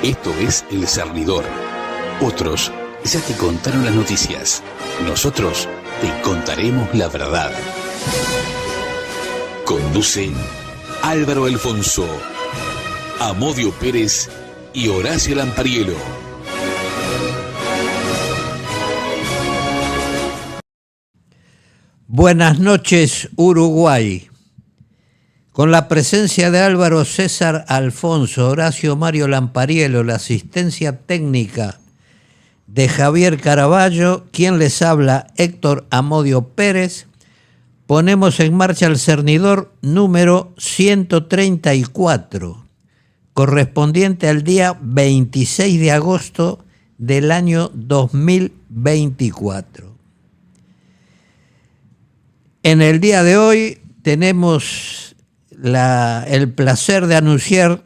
Esto es El Cernidor. Otros ya te contaron las noticias. Nosotros te contaremos la verdad. Conduce Álvaro Alfonso, Amodio Pérez y Horacio Lampariello. Buenas noches, Uruguay. Con la presencia de Álvaro César Alfonso, Horacio Mario Lampariello, la asistencia técnica de Javier Caraballo, quien les habla, Héctor Amodio Pérez, ponemos en marcha el cernidor número 134, correspondiente al día 26 de agosto del año 2024. En el día de hoy tenemos el placer de anunciar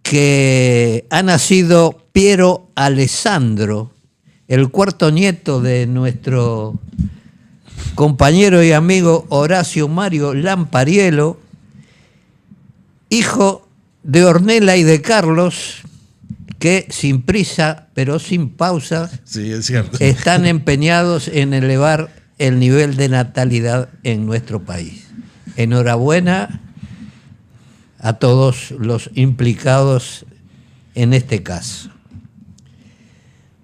que ha nacido Piero Alessandro, el cuarto nieto de nuestro compañero y amigo Horacio Mario Lampariello, hijo de Ornella y de Carlos, que sin prisa pero sin pausa, sí, es cierto, están empeñados en elevar el nivel de natalidad en nuestro país. Enhorabuena a todos los implicados en este caso.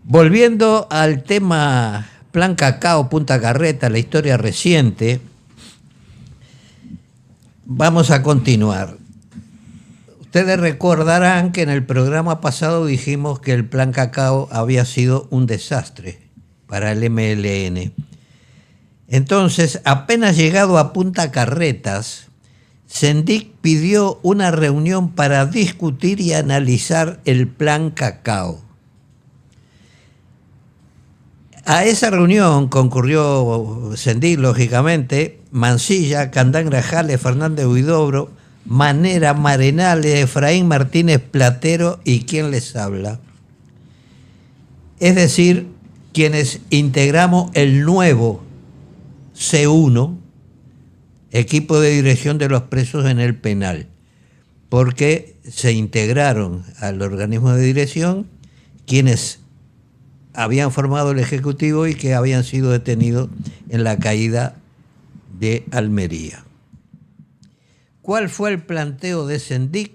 Volviendo al tema Plan Cacao Punta Carreta, la historia reciente, vamos a continuar. Ustedes recordarán que en el programa pasado dijimos que el Plan Cacao había sido un desastre para el MLN. Entonces, apenas llegado a Punta Carretas, Sendic pidió una reunión para discutir y analizar el Plan Cacao. A esa reunión concurrió Sendic, lógicamente, Mansilla, Candán Grajales, Fernández Huidobro, Manera, Marenales, Efraín Martínez Platero y quien les habla. Es decir, quienes integramos el nuevo C1, equipo de dirección de los presos en el penal, porque se integraron al organismo de dirección quienes habían formado el Ejecutivo y que habían sido detenidos en la caída de Almería. ¿Cuál fue el planteo de Sendic?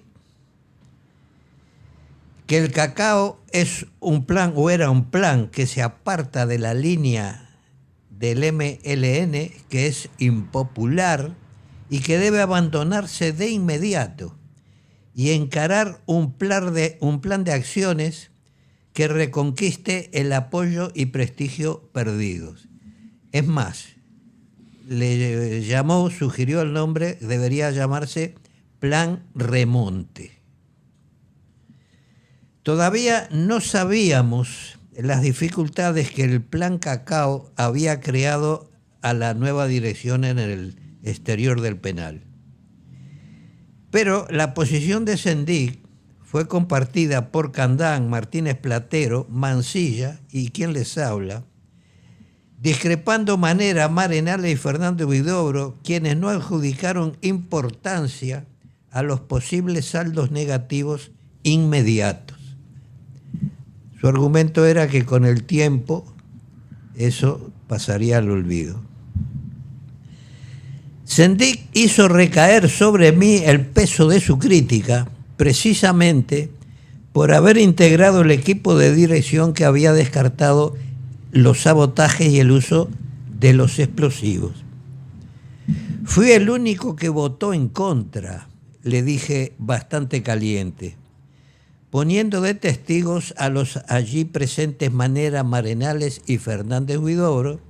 Que el cacao es un plan, o era un plan, que se aparta de la línea del MLN, que es impopular y que debe abandonarse de inmediato y encarar un plan de acciones que reconquiste el apoyo y prestigio perdidos. Es más, sugirió el nombre, debería llamarse Plan Remonte. Todavía no sabíamos las dificultades que el Plan Cacao había creado a la nueva dirección en el exterior del penal. Pero la posición de Sendic fue compartida por Candán, Martínez Platero, Mansilla y quien les habla, discrepando Manera, Marenales y Fernández Huidobro, quienes no adjudicaron importancia a los posibles saldos negativos inmediatos. Su argumento era que con el tiempo eso pasaría al olvido. Sendic hizo recaer sobre mí el peso de su crítica precisamente por haber integrado el equipo de dirección que había descartado los sabotajes y el uso de los explosivos. Fui el único que votó en contra, le dije bastante caliente, poniendo de testigos a los allí presentes Manera, Marenales y Fernández Huidobro,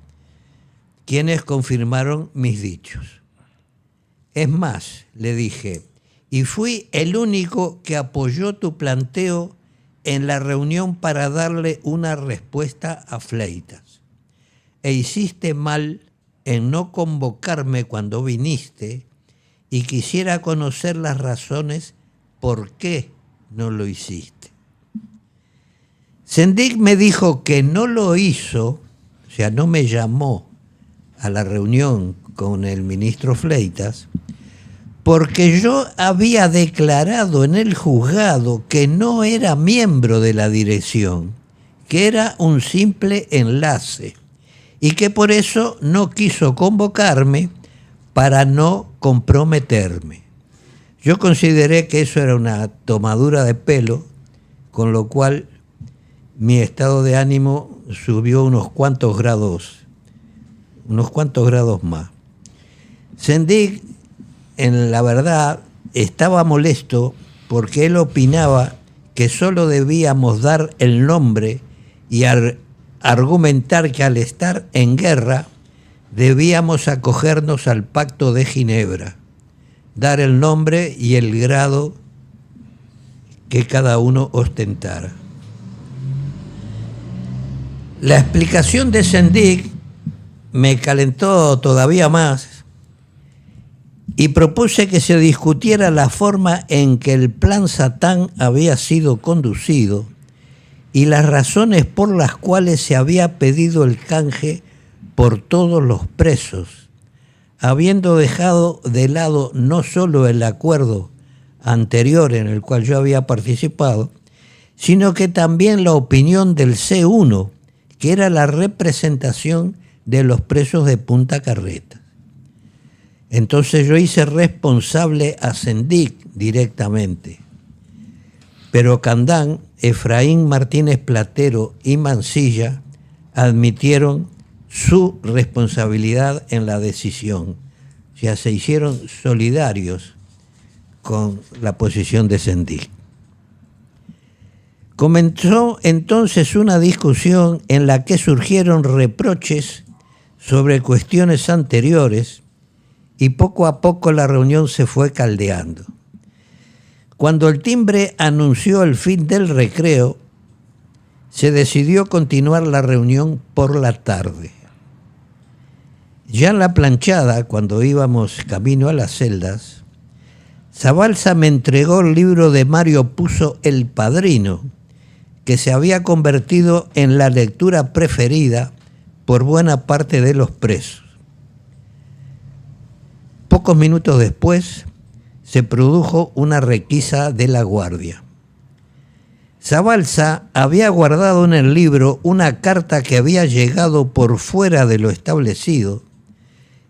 quienes confirmaron mis dichos. Es más, le dije, y fui el único que apoyó tu planteo en la reunión para darle una respuesta a Fleitas. E hiciste mal en no convocarme cuando viniste y quisiera conocer las razones por qué no lo hiciste. Sendic me dijo que no lo hizo, o sea, no me llamó a la reunión con el ministro Fleitas, porque yo había declarado en el juzgado que no era miembro de la dirección, que era un simple enlace y que por eso no quiso convocarme para no comprometerme. Yo consideré que eso era una tomadura de pelo, con lo cual mi estado de ánimo subió unos cuantos grados más. Sendik, en la verdad, estaba molesto porque él opinaba que solo debíamos dar el nombre y argumentar que al estar en guerra debíamos acogernos al Pacto de Ginebra, dar el nombre y el grado que cada uno ostentara. La explicación de Sendik me calentó todavía más y propuse que se discutiera la forma en que el plan Satán había sido conducido y las razones por las cuales se había pedido el canje por todos los presos, habiendo dejado de lado no solo el acuerdo anterior en el cual yo había participado, sino que también la opinión del C1, que era la representación de los presos de Punta Carretas. Entonces yo hice responsable a Sendik directamente, pero Candán, Efraín Martínez Platero y Mansilla admitieron su responsabilidad en la decisión. O sea, se hicieron solidarios con la posición de Sendik. Comenzó entonces una discusión en la que surgieron reproches sobre cuestiones anteriores y poco a poco la reunión se fue caldeando. Cuando el timbre anunció el fin del recreo, se decidió continuar la reunión por la tarde. Ya en la planchada, cuando íbamos camino a las celdas, Zabalza me entregó el libro de Mario Puzo, El Padrino, que se había convertido en la lectura preferida por buena parte de los presos. Pocos minutos después se produjo una requisa de la guardia. Zabalza había guardado en el libro una carta que había llegado por fuera de lo establecido,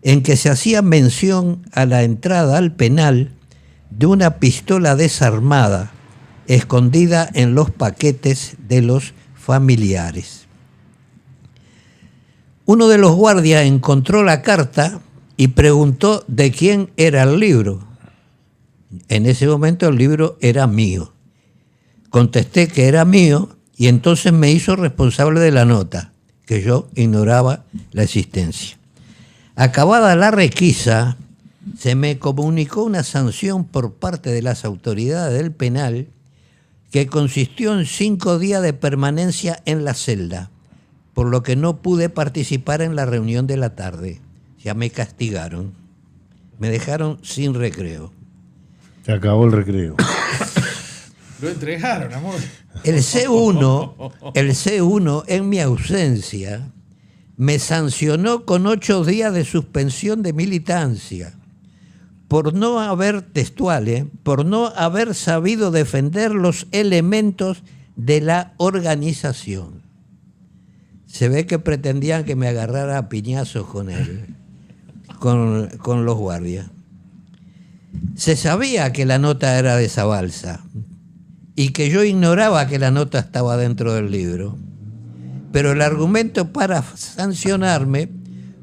en que se hacía mención a la entrada al penal de una pistola desarmada escondida en los paquetes de los familiares. Uno de los guardias encontró la carta y preguntó de quién era el libro. En ese momento el libro era mío. Contesté que era mío y entonces me hizo responsable de la nota, que yo ignoraba la existencia. Acabada la requisa, se me comunicó una sanción por parte de las autoridades del penal que consistió en 5 días de permanencia en la celda, por lo que no pude participar en la reunión de la tarde. Ya me castigaron, me dejaron sin recreo. Se acabó el recreo. Lo entregaron, amor. El C1, en mi ausencia, me sancionó con 8 días de suspensión de militancia por no haber, por no haber sabido defender los elementos de la organización. Se ve que pretendían que me agarrara a piñazos con él, con los guardias. Se sabía que la nota era de Zabalza y que yo ignoraba que la nota estaba dentro del libro. Pero el argumento para sancionarme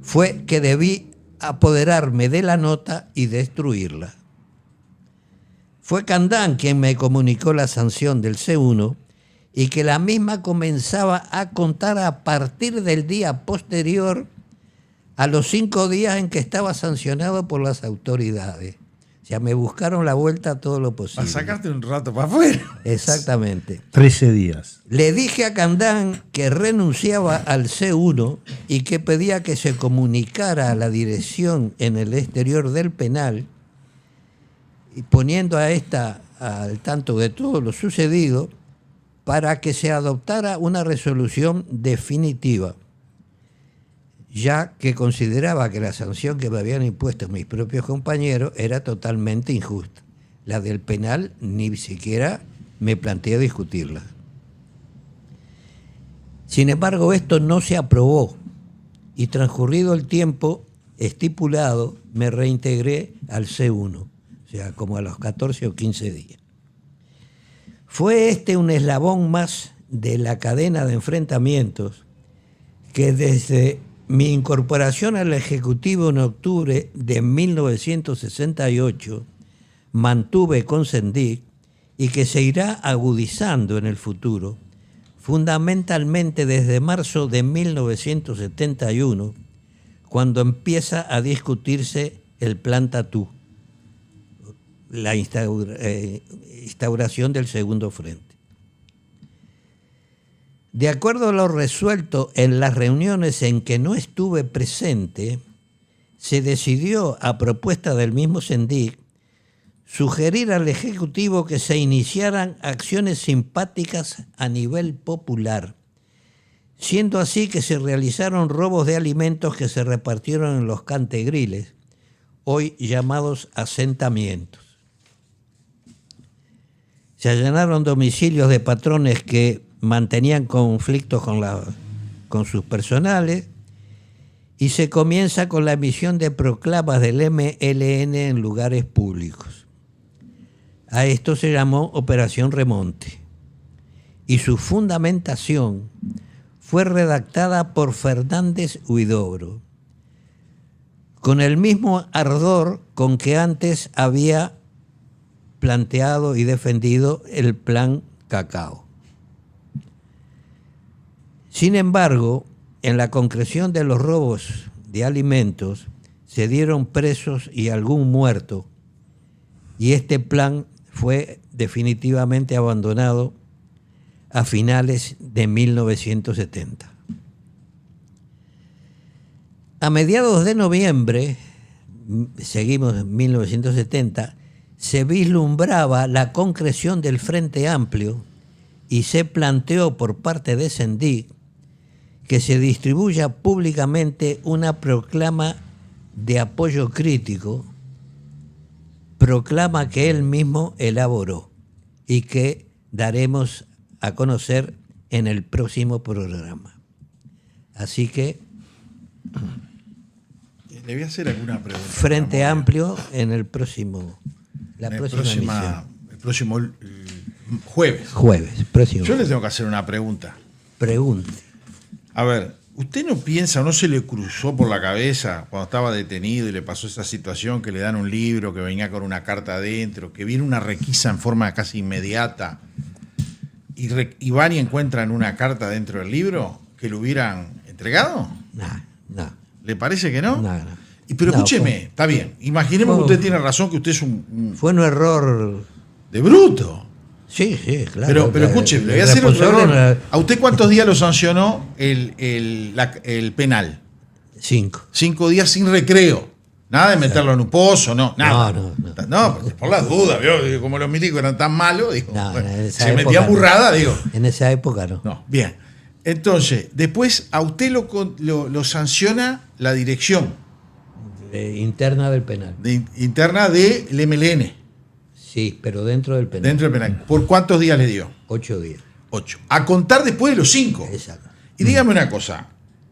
fue que debí apoderarme de la nota y destruirla. Fue Candán quien me comunicó la sanción del C1 y que la misma comenzaba a contar a partir del día posterior a los 5 días en que estaba sancionado por las autoridades. O sea, me buscaron la vuelta todo lo posible. Para sacarte un rato para afuera. Exactamente. 13 días. Le dije a Candán que renunciaba al C1 y que pedía que se comunicara a la dirección en el exterior del penal, y poniendo a esta al tanto de todo lo sucedido, para que se adoptara una resolución definitiva. ya que consideraba que la sanción que me habían impuesto mis propios compañeros era totalmente injusta. La del penal ni siquiera me planteé discutirla. Sin embargo, esto no se aprobó y transcurrido el tiempo estipulado me reintegré al C1, o sea, como a los 14 o 15 días. Fue este un eslabón más de la cadena de enfrentamientos que desde mi incorporación al Ejecutivo en octubre de 1968 mantuve con Sendic y que se irá agudizando en el futuro, fundamentalmente desde marzo de 1971, cuando empieza a discutirse el Plan Tatú, la instauración del segundo frente. De acuerdo a lo resuelto en las reuniones en que no estuve presente, se decidió, a propuesta del mismo Sendic, sugerir al Ejecutivo que se iniciaran acciones simpáticas a nivel popular, siendo así que se realizaron robos de alimentos que se repartieron en los cantegriles, hoy llamados asentamientos. Se allanaron domicilios de patrones que mantenían conflictos con sus personales y se comienza con la emisión de proclamas del MLN en lugares públicos. A esto se llamó Operación Remonte y su fundamentación fue redactada por Fernández Huidobro, con el mismo ardor con que antes había planteado y defendido el Plan Cacao. Sin embargo, en la concreción de los robos de alimentos se dieron presos y algún muerto, y este plan fue definitivamente abandonado a finales de 1970. A mediados de noviembre, seguimos en 1970, se vislumbraba la concreción del Frente Amplio y se planteó por parte de Sendic que se distribuya públicamente una proclama de apoyo crítico, proclama que él mismo elaboró y que daremos a conocer en el próximo programa. Así que le voy a hacer alguna pregunta. Frente Amplio en el próximo, el próximo jueves. Próximo. Yo le tengo que hacer una pregunta. Pregunte. A ver, ¿usted no piensa o no se le cruzó por la cabeza cuando estaba detenido y le pasó esa situación que le dan un libro, que venía con una carta adentro, que viene una requisa en forma casi inmediata y van y encuentran una carta dentro del libro que lo hubieran entregado? No. ¿Le parece que no? No. Pero escúcheme, está bien. Imaginemos que usted tiene razón, que usted es fue un error de bruto. Sí, claro. Pero escúcheme, le voy a hacer otro error. ¿A usted cuántos días lo sancionó el penal? 5. 5 días sin recreo. Nada de meterlo en un pozo, no, nada. No, por las dudas, ¿vio? Como los milicos eran tan malos, digo, se metía burrada, digo. En esa época no. No, bien. Entonces, después a usted lo sanciona la dirección. Interna del penal. Interna del MLN. Sí, pero dentro del penal. Dentro del penal. ¿Por cuántos días le dio? 8 días. 8. A contar después de los 5. Exacto. Y dígame una cosa.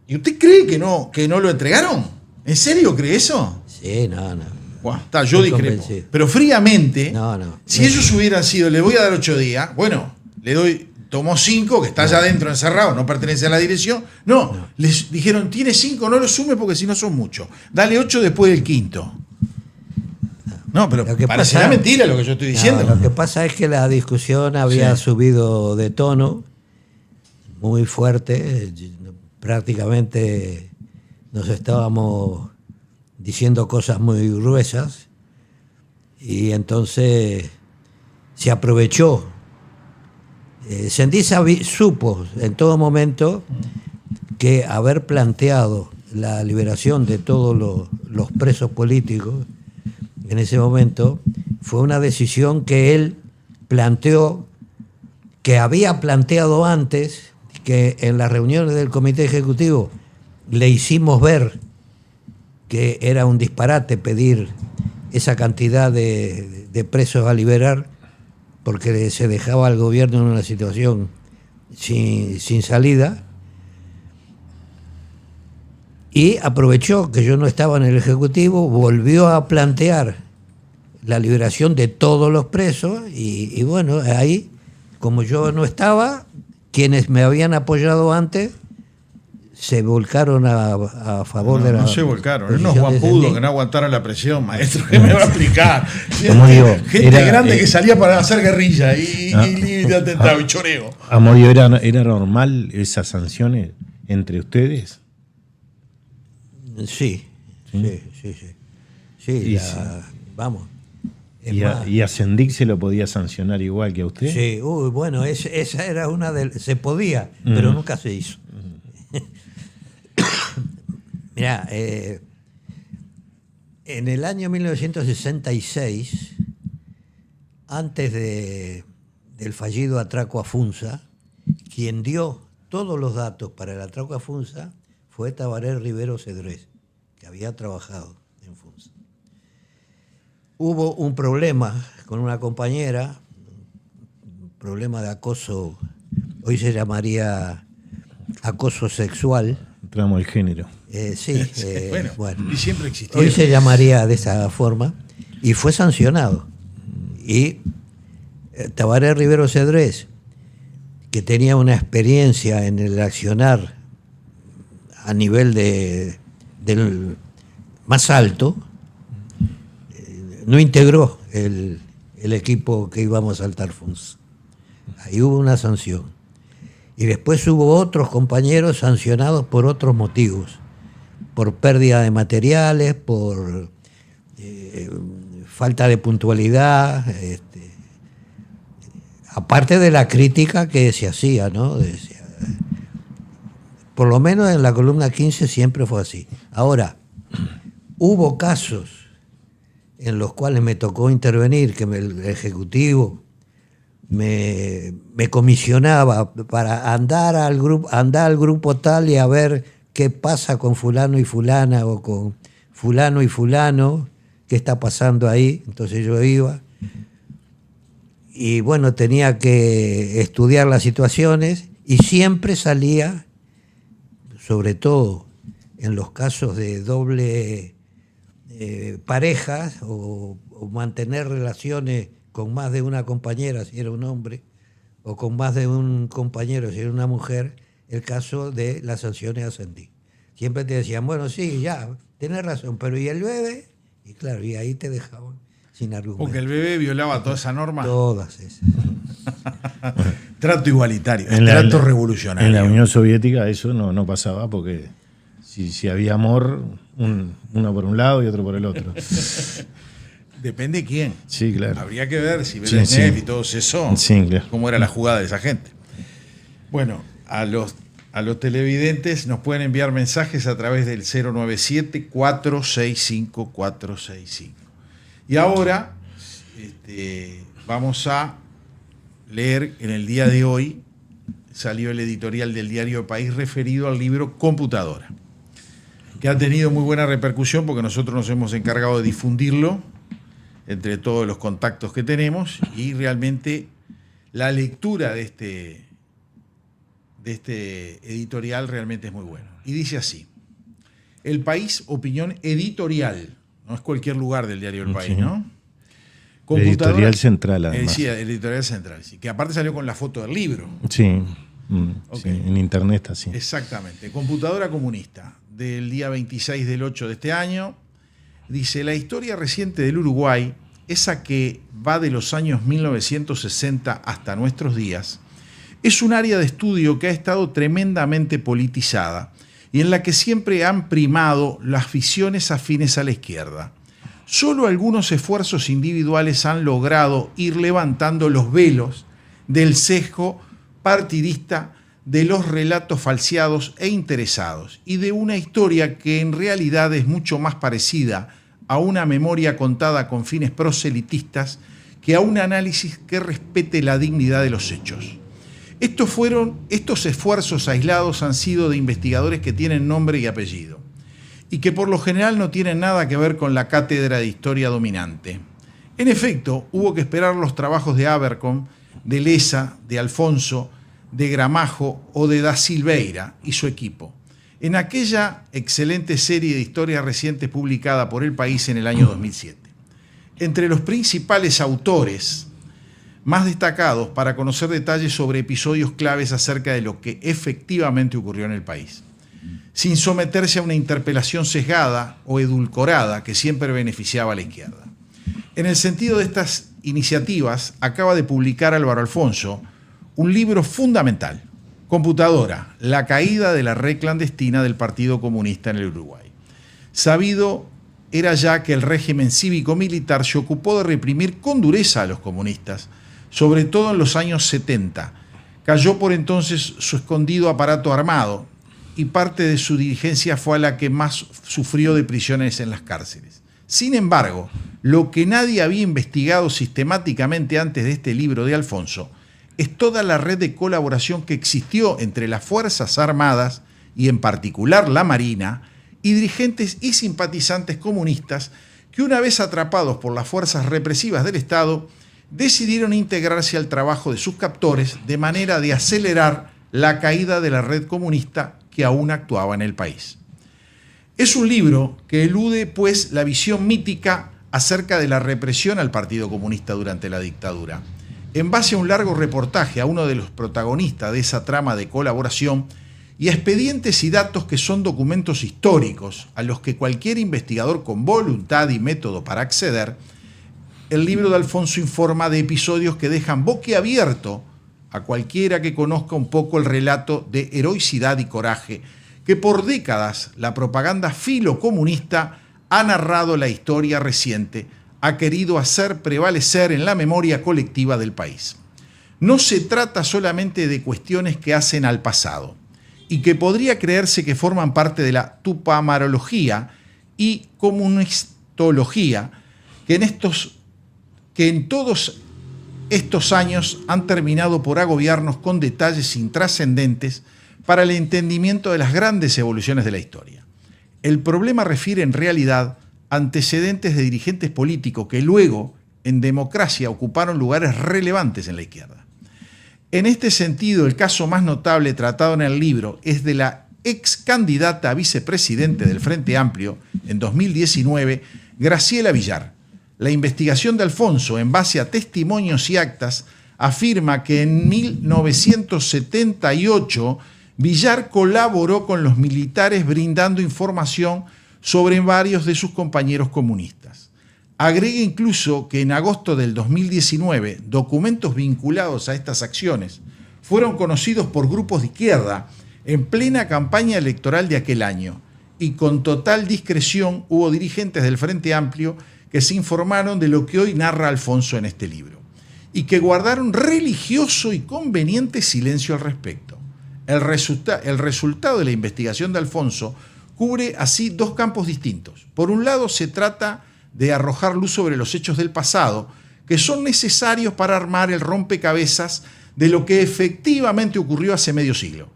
¿Y usted cree que no lo entregaron? ¿En serio cree eso? Sí, no. Bueno, yo discrepo. Pero fríamente, si ellos hubieran sido, le voy a dar 8 días, bueno, le doy, tomó 5, que está allá adentro encerrado, no pertenece a la dirección. No, les dijeron, tiene 5, no lo sume porque si no son muchos. Dale 8 después del 5. No, pero parecerá mentira lo que yo estoy diciendo. Lo que pasa es que la discusión había subido de tono muy fuerte. Prácticamente nos estábamos diciendo cosas muy gruesas y entonces se aprovechó. Sendic supo en todo momento que haber planteado la liberación de todos los presos políticos en ese momento fue una decisión que él planteó, que había planteado antes, que en las reuniones del Comité Ejecutivo le hicimos ver que era un disparate pedir esa cantidad de presos a liberar, porque se dejaba al gobierno en una situación sin salida, y aprovechó que yo no estaba en el Ejecutivo, volvió a plantear la liberación de todos los presos, y bueno, ahí, como yo no estaba, quienes me habían apoyado antes se volcaron a favor de la... No se volcaron, unos guapudos que no aguantaron la presión, maestro, ¿qué me va a explicar? Gente grande que salía para hacer guerrilla y atentado y choreo. Amodio, ¿era normal esas sanciones entre ustedes? Sí. Vamos. ¿Y a Sendik se lo podía sancionar igual que a usted? Sí, bueno, esa era una de... Se podía, pero nunca se hizo. Mirá, en el año 1966, antes del fallido atraco a Funza, quien dio todos los datos para el atraco a Funza fue Tabaré Rivero Cedrés, que había trabajado en Funza. Hubo un problema con una compañera, un problema de acoso, hoy se llamaría acoso sexual. Entramos al género. Bueno, y siempre existió. Hoy se llamaría de esa forma, y fue sancionado. Y Tabaré Rivero Cedrés, que tenía una experiencia en el accionar a nivel del más alto, no integró el equipo que íbamos a saltar Funza. Ahí hubo una sanción. Y después hubo otros compañeros sancionados por otros motivos, por pérdida de materiales, por falta de puntualidad, aparte de la crítica que se hacía, ¿no? Por lo menos en la columna 15 siempre fue así. Ahora, hubo casos en los cuales me tocó intervenir, que el Ejecutivo me comisionaba para andar al grupo tal y a ver qué pasa con fulano y fulana, o con fulano y fulano, qué está pasando ahí. Entonces yo iba y bueno, tenía que estudiar las situaciones, y siempre salía, sobre todo en los casos de doble parejas o mantener relaciones con más de una compañera si era un hombre, o con más de un compañero si era una mujer, el caso de las sanciones a Sendik. Siempre te decían, bueno, sí, ya, tenés razón, pero ¿y el bebé? Y claro, y ahí te dejaban sin argumento. Porque el bebé violaba toda esa norma. Todas esas. Trato igualitario, trato revolucionario. En la Unión Soviética eso no pasaba, porque si había amor, uno por un lado y otro por el otro. Depende de quién. Sí, claro. Habría que ver si Beleznev y todo eso, claro, cómo era la jugada de esa gente. Bueno, a los televidentes nos pueden enviar mensajes a través del 097-465-465. Y ahora vamos a leer, en el día de hoy salió el editorial del diario El País referido al libro Computadora, que ha tenido muy buena repercusión porque nosotros nos hemos encargado de difundirlo entre todos los contactos que tenemos, y realmente la lectura de este editorial realmente es muy buena. Y dice así: El País, opinión editorial, no es cualquier lugar del diario El País, ¿no? El editorial central, además. Sí, el editorial central, sí, que aparte salió con la foto del libro. Sí, sí, en internet así. Exactamente. Computadora comunista, del día 26 del 8 de este año. Dice: la historia reciente del Uruguay, esa que va de los años 1960 hasta nuestros días, es un área de estudio que ha estado tremendamente politizada y en la que siempre han primado las visiones afines a la izquierda. Solo algunos esfuerzos individuales han logrado ir levantando los velos del sesgo partidista, de los relatos falseados e interesados, y de una historia que en realidad es mucho más parecida a una memoria contada con fines proselitistas que a un análisis que respete la dignidad de los hechos. Estos esfuerzos aislados han sido de investigadores que tienen nombre y apellido, y que por lo general no tienen nada que ver con la cátedra de historia dominante. En efecto, hubo que esperar los trabajos de Abercrombie, de Lessa, de Alfonso, de Gramajo o de Da Silveira y su equipo, en aquella excelente serie de historia reciente publicada por El País en el año 2007. Entre los principales autores más destacados para conocer detalles sobre episodios claves acerca de lo que efectivamente ocurrió en el país, sin someterse a una interpelación sesgada o edulcorada que siempre beneficiaba a la izquierda. En el sentido de estas iniciativas, acaba de publicar Álvaro Alfonso un libro fundamental, Computadora, la caída de la red clandestina del Partido Comunista en el Uruguay. Sabido era ya que el régimen cívico-militar se ocupó de reprimir con dureza a los comunistas, sobre todo en los años 70. Cayó por entonces su escondido aparato armado y parte de su dirigencia fue a la que más sufrió de prisiones en las cárceles. Sin embargo, lo que nadie había investigado sistemáticamente antes de este libro de Alfonso es toda la red de colaboración que existió entre las Fuerzas Armadas y en particular la Marina y dirigentes y simpatizantes comunistas que una vez atrapados por las fuerzas represivas del Estado decidieron integrarse al trabajo de sus captores de manera de acelerar la caída de la red comunista que aún actuaba en el país. Es un libro que elude, pues, la visión mítica acerca de la represión al Partido Comunista durante la dictadura. En base a un largo reportaje a uno de los protagonistas de esa trama de colaboración y a expedientes y datos que son documentos históricos a los que cualquier investigador con voluntad y método para acceder, el libro de Alfonso informa de episodios que dejan boquiabierto a cualquiera que conozca un poco el relato de heroicidad y coraje que por décadas la propaganda filocomunista ha narrado la historia reciente, ha querido hacer prevalecer en la memoria colectiva del país. No se trata solamente de cuestiones que hacen al pasado y que podría creerse que forman parte de la tupamarología y comunistología que en todos estos años han terminado por agobiarnos con detalles intrascendentes para el entendimiento de las grandes evoluciones de la historia. El problema refiere en realidad antecedentes de dirigentes políticos que luego, en democracia, ocuparon lugares relevantes en la izquierda. En este sentido, el caso más notable tratado en el libro es de la ex candidata a vicepresidente del Frente Amplio en 2019, Graciela Villar. La investigación de Alfonso, en base a testimonios y actas, afirma que en 1978 Villar colaboró con los militares brindando información sobre varios de sus compañeros comunistas. Agrega incluso que en agosto del 2019, documentos vinculados a estas acciones fueron conocidos por grupos de izquierda en plena campaña electoral de aquel año y con total discreción hubo dirigentes del Frente Amplio que se informaron de lo que hoy narra Alfonso en este libro y que guardaron religioso y conveniente silencio al respecto. El resultado de la investigación de Alfonso cubre así dos campos distintos. Por un lado, se trata de arrojar luz sobre los hechos del pasado que son necesarios para armar el rompecabezas de lo que efectivamente ocurrió hace medio siglo,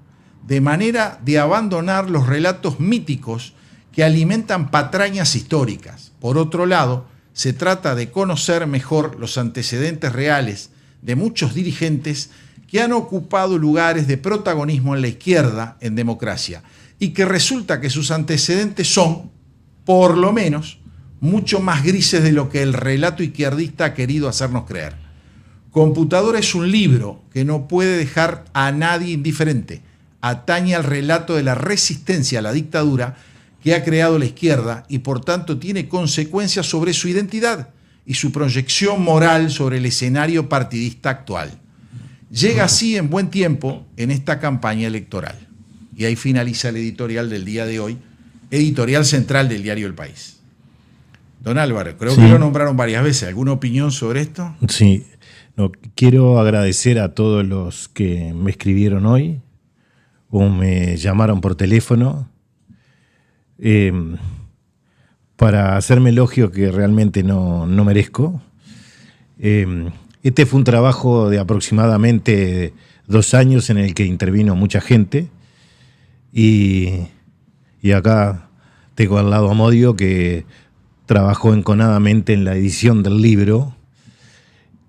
de manera de abandonar los relatos míticos que alimentan patrañas históricas. Por otro lado, se trata de conocer mejor los antecedentes reales de muchos dirigentes que han ocupado lugares de protagonismo en la izquierda en democracia y que resulta que sus antecedentes son, por lo menos, mucho más grises de lo que el relato izquierdista ha querido hacernos creer. Computadora es un libro que no puede dejar a nadie indiferente. Atañe al relato de la resistencia a la dictadura que ha creado la izquierda y por tanto tiene consecuencias sobre su identidad y su proyección moral sobre el escenario partidista actual. Llega así en buen tiempo en esta campaña electoral. Y ahí finaliza el editorial del día de hoy, editorial central del diario El País. Don Álvaro, creo que lo nombraron varias veces. ¿Alguna opinión sobre esto? Sí, quiero agradecer a todos los que me escribieron hoy o me llamaron por teléfono para hacerme elogio que realmente no merezco. Este fue un trabajo de aproximadamente 2 años en el que intervino mucha gente. Y acá tengo al lado a Modio, que trabajó enconadamente en la edición del libro,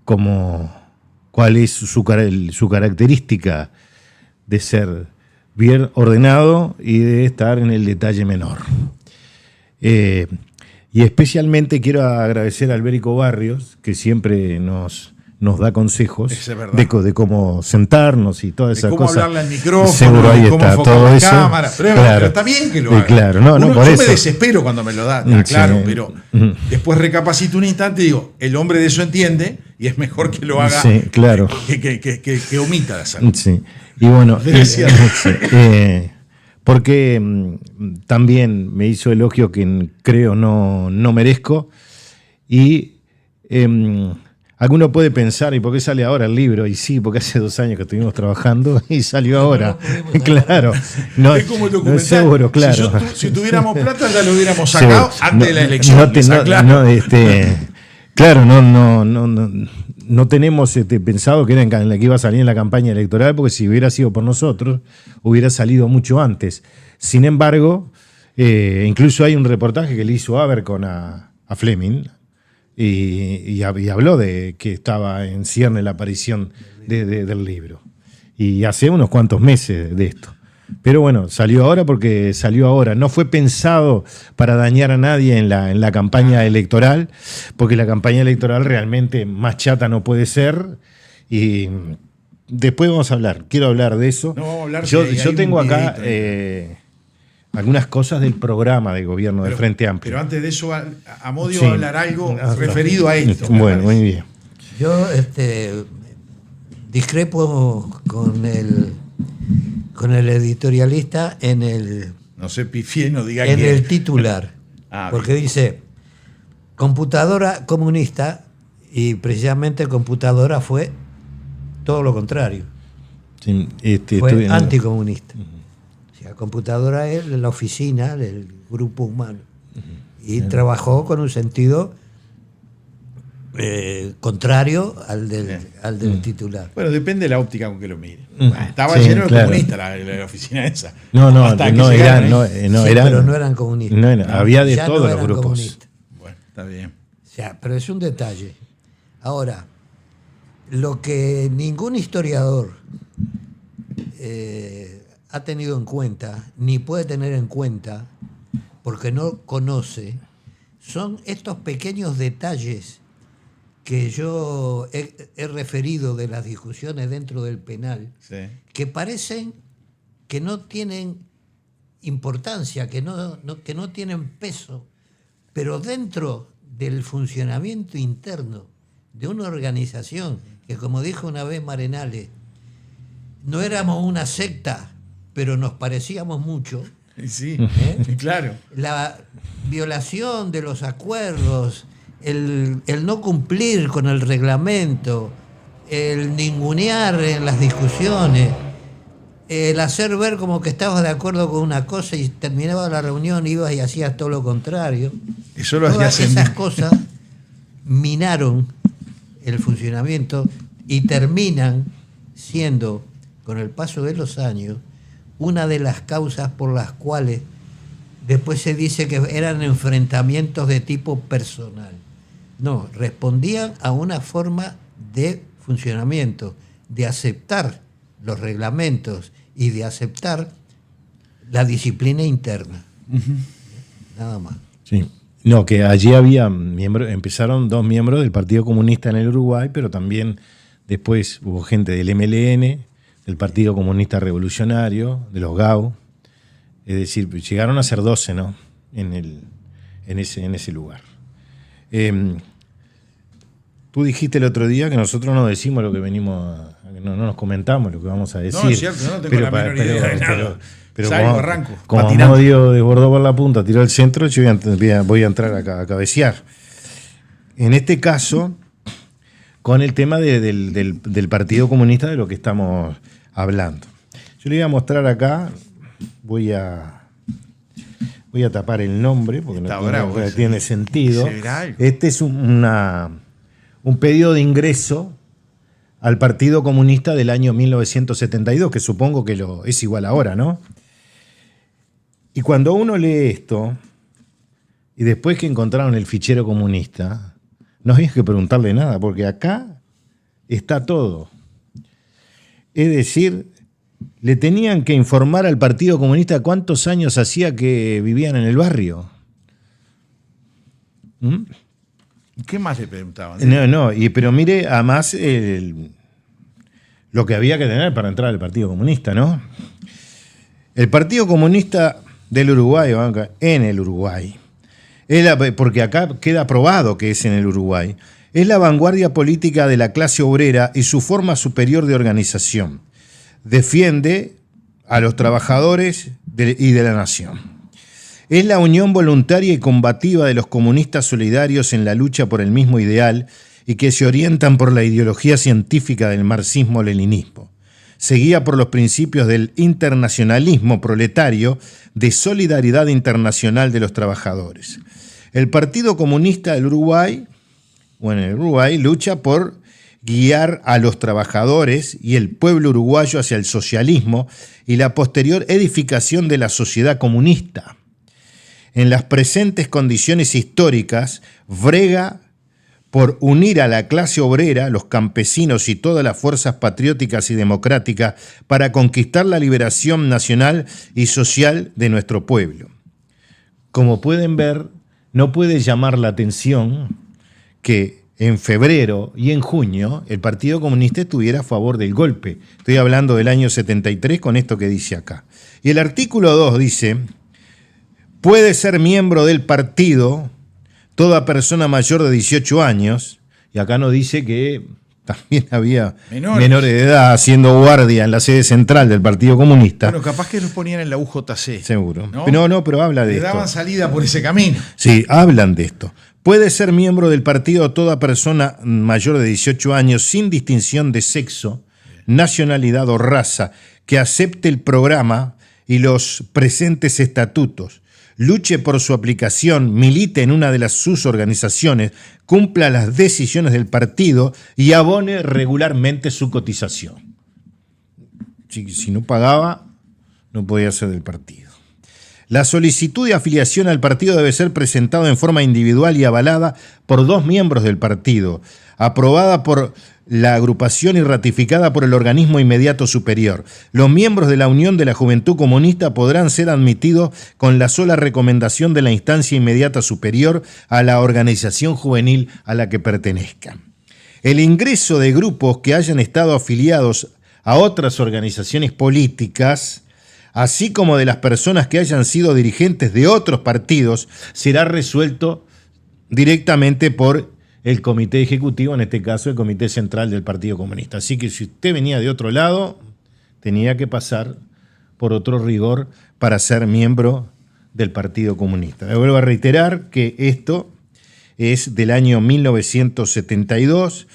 cuál es su característica de ser bien ordenado y de estar en el detalle menor. Y especialmente quiero agradecer a Albérico Barrios, que siempre nos da consejos de cómo sentarnos y todas esas cosas. De cómo hablarle al micrófono, seguro ahí cómo está enfocar todo la eso. cámara. Pero está bien que lo haga. Claro, yo por eso me desespero cuando me lo da, claro, pero después recapacito un instante y digo, el hombre de eso entiende y es mejor que lo haga, sí, claro, que omita de hacerlo. Sí. Y bueno, porque también me hizo elogio que creo no merezco, y alguno puede pensar, ¿y por qué sale ahora el libro? Y sí, porque hace 2 años que estuvimos trabajando y salió ahora. Claro. No, es como el documental. No es seguro, claro. Si tuviéramos plata ya lo hubiéramos sacado antes de la elección. Claro, no tenemos pensado que iba a salir en la campaña electoral, porque si hubiera sido por nosotros, hubiera salido mucho antes. Sin embargo, incluso hay un reportaje que le hizo Abercon a Fleming, y habló de que estaba en cierne la aparición del libro. Y hace unos cuantos meses de esto. Pero bueno, salió ahora porque salió ahora. No fue pensado para dañar a nadie en la campaña electoral, porque la campaña electoral realmente más chata no puede ser. Y después vamos a hablar. Quiero hablar de eso. No, vamos a hablar. Yo tengo acá algunas cosas del programa de gobierno del Frente Amplio. Pero antes de eso, Amodio va a hablar algo referido a esto. Bueno, muy bien. Yo discrepo con el editorialista en el... No sé, pifié, no diga en el titular. Porque bien. Dice, computadora comunista, y precisamente computadora fue todo lo contrario. Sí, fue anticomunista. O sea, computadora es la oficina del grupo humano. Y trabajó con un sentido contrario al del titular. Bueno, depende de la óptica con que lo mire. Estaba lleno de comunistas la oficina esa. No eran pero no eran comunistas. Había de todos los grupos. Comunistas. Bueno, está bien. O sea, pero es un detalle. Ahora, lo que ningún historiador ha tenido en cuenta, ni puede tener en cuenta, porque no conoce, son estos pequeños detalles que yo he referido de las discusiones dentro del penal, que parecen que no tienen importancia, que no tienen peso, pero dentro del funcionamiento interno de una organización que, como dijo una vez Marenales, no éramos una secta, pero nos parecíamos mucho. Sí, claro. La violación de los acuerdos, el no cumplir con el reglamento, el ningunear en las discusiones, el hacer ver como que estabas de acuerdo con una cosa y terminaba la reunión, ibas y hacías todo lo contrario. Eso lo Todas esas cosas minaron el funcionamiento y terminan siendo, con el paso de los años, una de las causas por las cuales después se dice que eran enfrentamientos de tipo personal. No, respondían a una forma de funcionamiento, de aceptar los reglamentos y de aceptar la disciplina interna. Nada más. Sí. No, que allí había miembros, empezaron 2 miembros del Partido Comunista en el Uruguay, pero también después hubo gente del MLN, del Partido Comunista Revolucionario, de los GAU. Es decir, llegaron a ser 12, ¿no? En ese lugar. Tú dijiste el otro día que nosotros no decimos lo que venimos no nos comentamos lo que vamos a decir. No, es cierto, no tengo la menor idea de nada. Pero como Amodio desbordó por la punta, tiró al centro, yo voy a entrar a cabecear. En este caso, con el tema del Partido Comunista, de lo que estamos hablando. Yo le voy a mostrar acá, voy a tapar el nombre, porque no tiene sentido. Este es un pedido de ingreso al Partido Comunista del año 1972, que supongo que es igual ahora, ¿no? Y cuando uno lee esto, y después que encontraron el fichero comunista, no había que preguntarle nada, porque acá está todo. Es decir, le tenían que informar al Partido Comunista cuántos años hacía que vivían en el barrio. ¿Qué más le preguntaban? Pero mire, además, lo que había que tener para entrar al Partido Comunista, ¿no? El Partido Comunista del Uruguay, en el Uruguay, porque acá queda probado que es en el Uruguay, es la vanguardia política de la clase obrera y su forma superior de organización. Defiende a los trabajadores y de la nación. Es la unión voluntaria y combativa de los comunistas solidarios en la lucha por el mismo ideal y que se orientan por la ideología científica del marxismo-leninismo. Se guía por los principios del internacionalismo proletario, de solidaridad internacional de los trabajadores. El Partido Comunista del Uruguay, en el Uruguay, lucha por guiar a los trabajadores y el pueblo uruguayo hacia el socialismo y la posterior edificación de la sociedad comunista. En las presentes condiciones históricas, brega por unir a la clase obrera, los campesinos y todas las fuerzas patrióticas y democráticas para conquistar la liberación nacional y social de nuestro pueblo. Como pueden ver, no puede llamar la atención que en febrero y en junio el Partido Comunista estuviera a favor del golpe. Estoy hablando del año 73 con esto que dice acá. Y el artículo 2 dice: puede ser miembro del partido toda persona mayor de 18 años, y acá nos dice que también había menores de edad haciendo guardia en la sede central del Partido Comunista. Bueno, capaz que los ponían en la UJC. Seguro. No, pero habla de esto. Le daban salida por ese camino. Sí, hablan de esto. Puede ser miembro del partido toda persona mayor de 18 años sin distinción de sexo, nacionalidad o raza, que acepte el programa y los presentes estatutos, luche por su aplicación, milite en una de sus organizaciones, cumpla las decisiones del partido y abone regularmente su cotización. Si no pagaba, no podía ser del partido. La solicitud de afiliación al partido debe ser presentada en forma individual y avalada por 2 miembros del partido, aprobada por la agrupación y ratificada por el organismo inmediato superior. Los miembros de la Unión de la Juventud Comunista podrán ser admitidos con la sola recomendación de la instancia inmediata superior a la organización juvenil a la que pertenezcan. El ingreso de grupos que hayan estado afiliados a otras organizaciones políticas, así como de las personas que hayan sido dirigentes de otros partidos, será resuelto directamente por el comité ejecutivo, en este caso el comité central del Partido Comunista. Así que si usted venía de otro lado, tenía que pasar por otro rigor para ser miembro del Partido Comunista. Me vuelvo a reiterar que esto es del año 1972,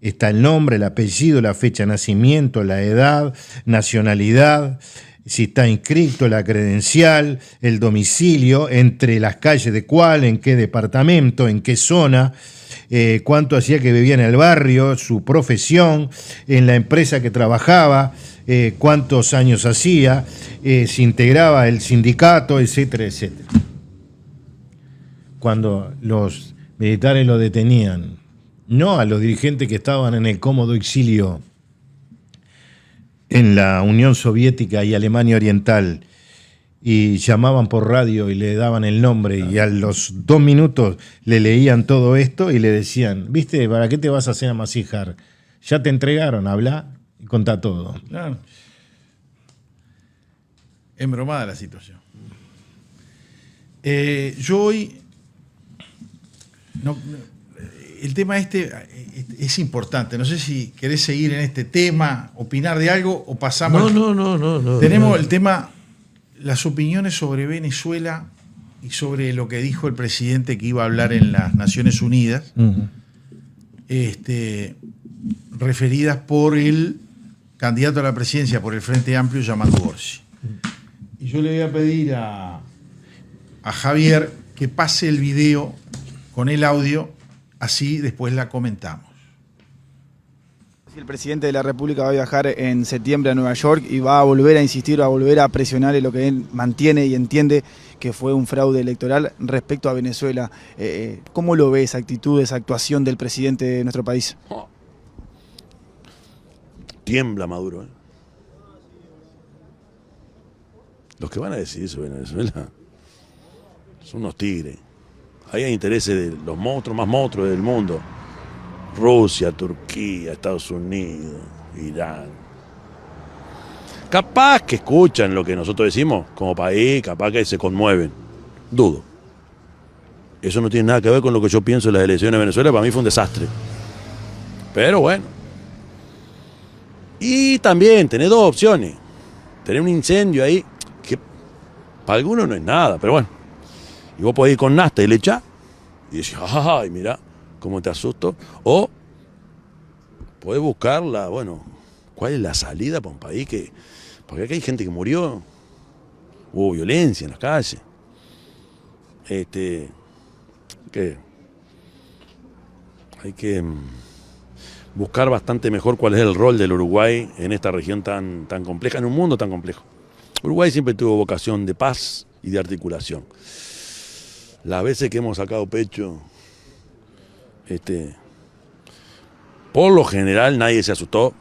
está el nombre, el apellido, la fecha de nacimiento, la edad, nacionalidad, si está inscrito, la credencial, el domicilio, entre las calles de cuál, en qué departamento, en qué zona, cuánto hacía que vivía en el barrio, su profesión, en la empresa que trabajaba, cuántos años hacía, si integraba el sindicato, etcétera, etcétera. Cuando los militares lo detenían, no a los dirigentes que estaban en el cómodo exilio en la Unión Soviética y Alemania Oriental, y llamaban por radio y le daban el nombre, y a los 2 minutos le leían todo esto y le decían: ¿viste? ¿Para qué te vas a hacer amasijar? Ya te entregaron, habla y contá todo. Claro. Embromada la situación. Yo hoy... el tema es importante. No sé si querés seguir en este tema, opinar de algo o pasamos... No. Tenemos el tema, las opiniones sobre Venezuela y sobre lo que dijo el presidente que iba a hablar en las Naciones Unidas, referidas por el candidato a la presidencia por el Frente Amplio, Yamal Gorsi. Y yo le voy a pedir a Javier que pase el video con el audio, así después la comentamos. El presidente de la República va a viajar en septiembre a Nueva York y va a volver a insistir, va a volver a presionar en lo que él mantiene y entiende que fue un fraude electoral respecto a Venezuela. ¿Cómo lo ve esa actitud, esa actuación del presidente de nuestro país? Tiembla Maduro. Los que van a decidir sobre Venezuela son unos tigres. Ahí hay intereses de los monstruos más monstruos del mundo. Rusia, Turquía, Estados Unidos, Irán. Capaz que escuchan lo que nosotros decimos como país, capaz que se conmueven. Dudo. Eso no tiene nada que ver con lo que yo pienso de las elecciones de Venezuela. Para mí fue un desastre. Pero bueno. Y también tenés dos opciones. Tener un incendio ahí, que para algunos no es nada, pero bueno. Y vos podés ir con nafta y le echás y decís, ay, mirá cómo te asusto. O podés buscarla, bueno, ¿cuál es la salida para un país que... Porque acá hay gente que murió, hubo violencia en las calles. ¿Qué? Hay que buscar bastante mejor cuál es el rol del Uruguay en esta región tan compleja, en un mundo tan complejo. Uruguay siempre tuvo vocación de paz y de articulación. Las veces que hemos sacado pecho, por lo general nadie se asustó.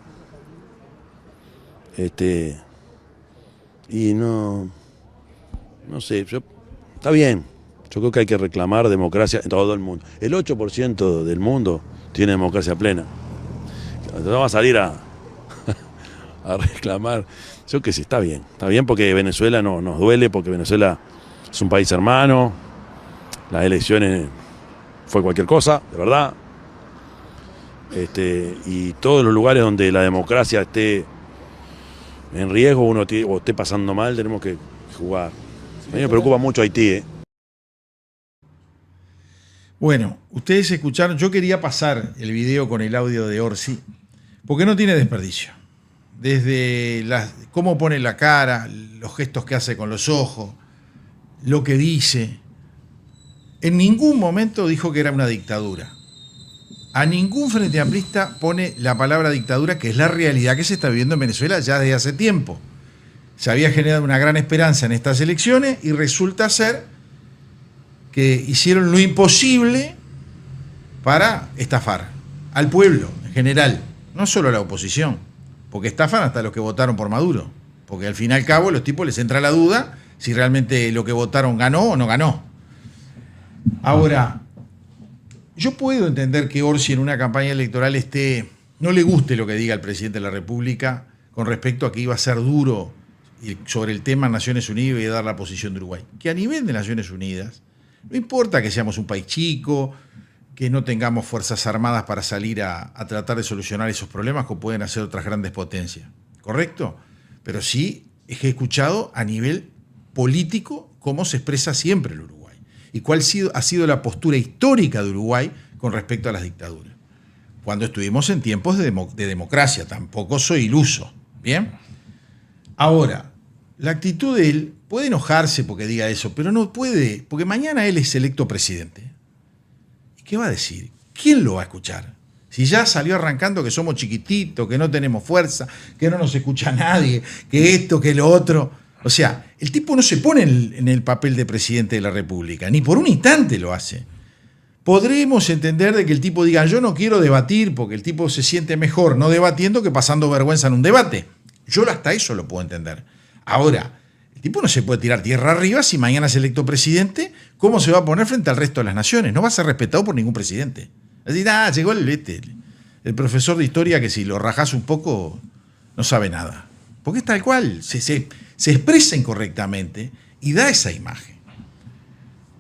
Y no sé, está bien. Yo creo que hay que reclamar democracia en todo el mundo. El 8% del mundo tiene democracia plena. Entonces vamos a salir a reclamar. Yo que sí, está bien porque Venezuela no nos duele, porque Venezuela es un país hermano. Las elecciones fue cualquier cosa, de verdad. Y todos los lugares donde la democracia esté en riesgo o esté pasando mal, tenemos que jugar. A mí me preocupa mucho Haití. Bueno, ustedes escucharon, yo quería pasar el video con el audio de Orsi, porque no tiene desperdicio. Desde cómo pone la cara, los gestos que hace con los ojos, lo que dice. En ningún momento dijo que era una dictadura. A ningún frente amplista pone la palabra dictadura, que es la realidad que se está viviendo en Venezuela ya desde hace tiempo. Se había generado una gran esperanza en estas elecciones y resulta ser que hicieron lo imposible para estafar al pueblo en general, no solo a la oposición, porque estafan hasta los que votaron por Maduro, porque al fin y al cabo los tipos les entra la duda si realmente lo que votaron ganó o no ganó. Ahora, yo puedo entender que Orsi en una campaña electoral no le guste lo que diga el presidente de la República con respecto a que iba a ser duro sobre el tema Naciones Unidas y dar la posición de Uruguay. Que a nivel de Naciones Unidas, no importa que seamos un país chico, que no tengamos fuerzas armadas para salir a tratar de solucionar esos problemas que pueden hacer otras grandes potencias. ¿Correcto? Pero sí he escuchado a nivel político cómo se expresa siempre el Uruguay y cuál ha sido la postura histórica de Uruguay con respecto a las dictaduras. Cuando estuvimos en tiempos de democracia, tampoco soy iluso. ¿Bien? Ahora, la actitud de él puede enojarse porque diga eso, pero no puede, porque mañana él es electo presidente. ¿Y qué va a decir? ¿Quién lo va a escuchar? Si ya salió arrancando que somos chiquititos, que no tenemos fuerza, que no nos escucha nadie, que esto, que lo otro. O sea, el tipo no se pone en el papel de presidente de la República, ni por un instante lo hace. Podremos entender de que el tipo diga, yo no quiero debatir, porque el tipo se siente mejor no debatiendo que pasando vergüenza en un debate. Yo hasta eso lo puedo entender. Ahora, el tipo no se puede tirar tierra arriba si mañana es electo presidente. ¿Cómo se va a poner frente al resto de las naciones? No va a ser respetado por ningún presidente. Es decir, llegó el profesor de historia que si lo rajás un poco no sabe nada. Porque es tal cual, se expresa incorrectamente y da esa imagen.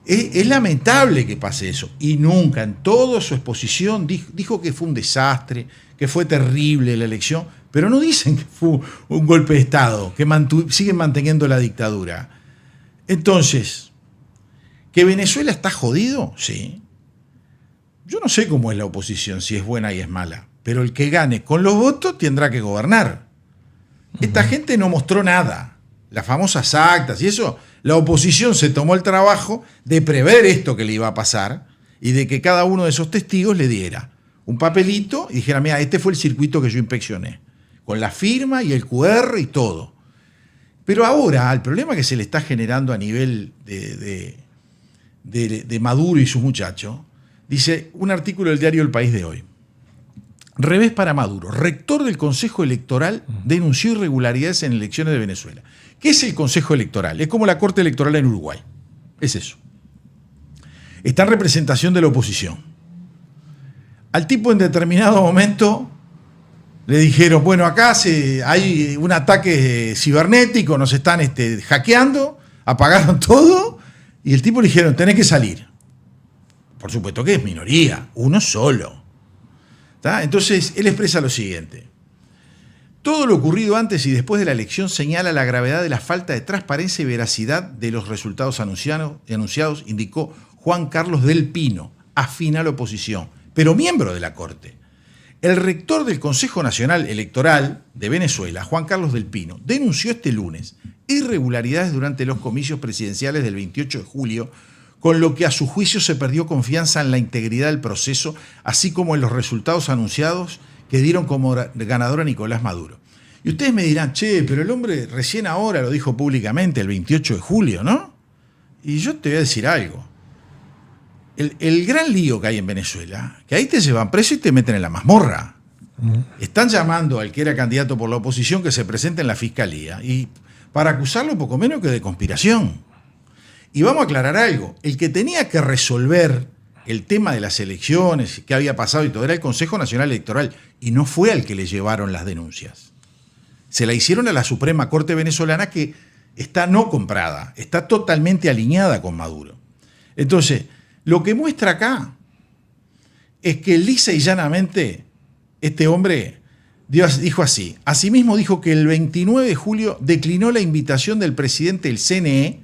Es lamentable que pase eso. Y nunca, en toda su exposición, dijo que fue un desastre, que fue terrible la elección, pero no dicen que fue un golpe de Estado, que siguen manteniendo la dictadura. Entonces, ¿que Venezuela está jodido? Sí. Yo no sé cómo es la oposición, si es buena y es mala, pero el que gane con los votos tendrá que gobernar. Esta gente no mostró nada. Las famosas actas y eso, la oposición se tomó el trabajo de prever esto que le iba a pasar y de que cada uno de esos testigos le diera un papelito y dijera, mira, este fue el circuito que yo inspeccioné, con la firma y el QR y todo. Pero ahora, el problema que se le está generando a nivel de Maduro y sus muchachos, dice un artículo del diario El País de hoy. Revés para Maduro. Rector del Consejo Electoral denunció irregularidades en elecciones de Venezuela. ¿Qué es el Consejo Electoral? Es como la Corte Electoral en Uruguay. Es eso. Está en representación de la oposición. Al tipo en determinado momento le dijeron, bueno, acá hay un ataque cibernético, nos están hackeando, apagaron todo, y el tipo le dijeron, tenés que salir. Por supuesto que es minoría, uno solo. ¿Tá? Entonces, él expresa lo siguiente. Todo lo ocurrido antes y después de la elección señala la gravedad de la falta de transparencia y veracidad de los resultados anunciados, indicó Juan Carlos del Pino, afín a la oposición, pero miembro de la Corte. El rector del Consejo Nacional Electoral de Venezuela, Juan Carlos del Pino, denunció este lunes irregularidades durante los comicios presidenciales del 28 de julio, con lo que a su juicio se perdió confianza en la integridad del proceso, así como en los resultados anunciados que dieron como ganador a Nicolás Maduro. Y ustedes me dirán, che, pero el hombre recién ahora lo dijo públicamente, el 28 de julio, ¿no? Y yo te voy a decir algo. El gran lío que hay en Venezuela, que ahí te llevan preso y te meten en la mazmorra. Están llamando al que era candidato por la oposición que se presente en la fiscalía y para acusarlo poco menos que de conspiración. Y vamos a aclarar algo, el que tenía que resolver el tema de las elecciones, qué había pasado y todo, era el Consejo Nacional Electoral, y no fue al que le llevaron las denuncias. Se la hicieron a la Suprema Corte venezolana, que está no comprada, está totalmente alineada con Maduro. Entonces, lo que muestra acá es que lisa y llanamente este hombre dijo así. Asimismo dijo que el 29 de julio declinó la invitación del presidente del CNE,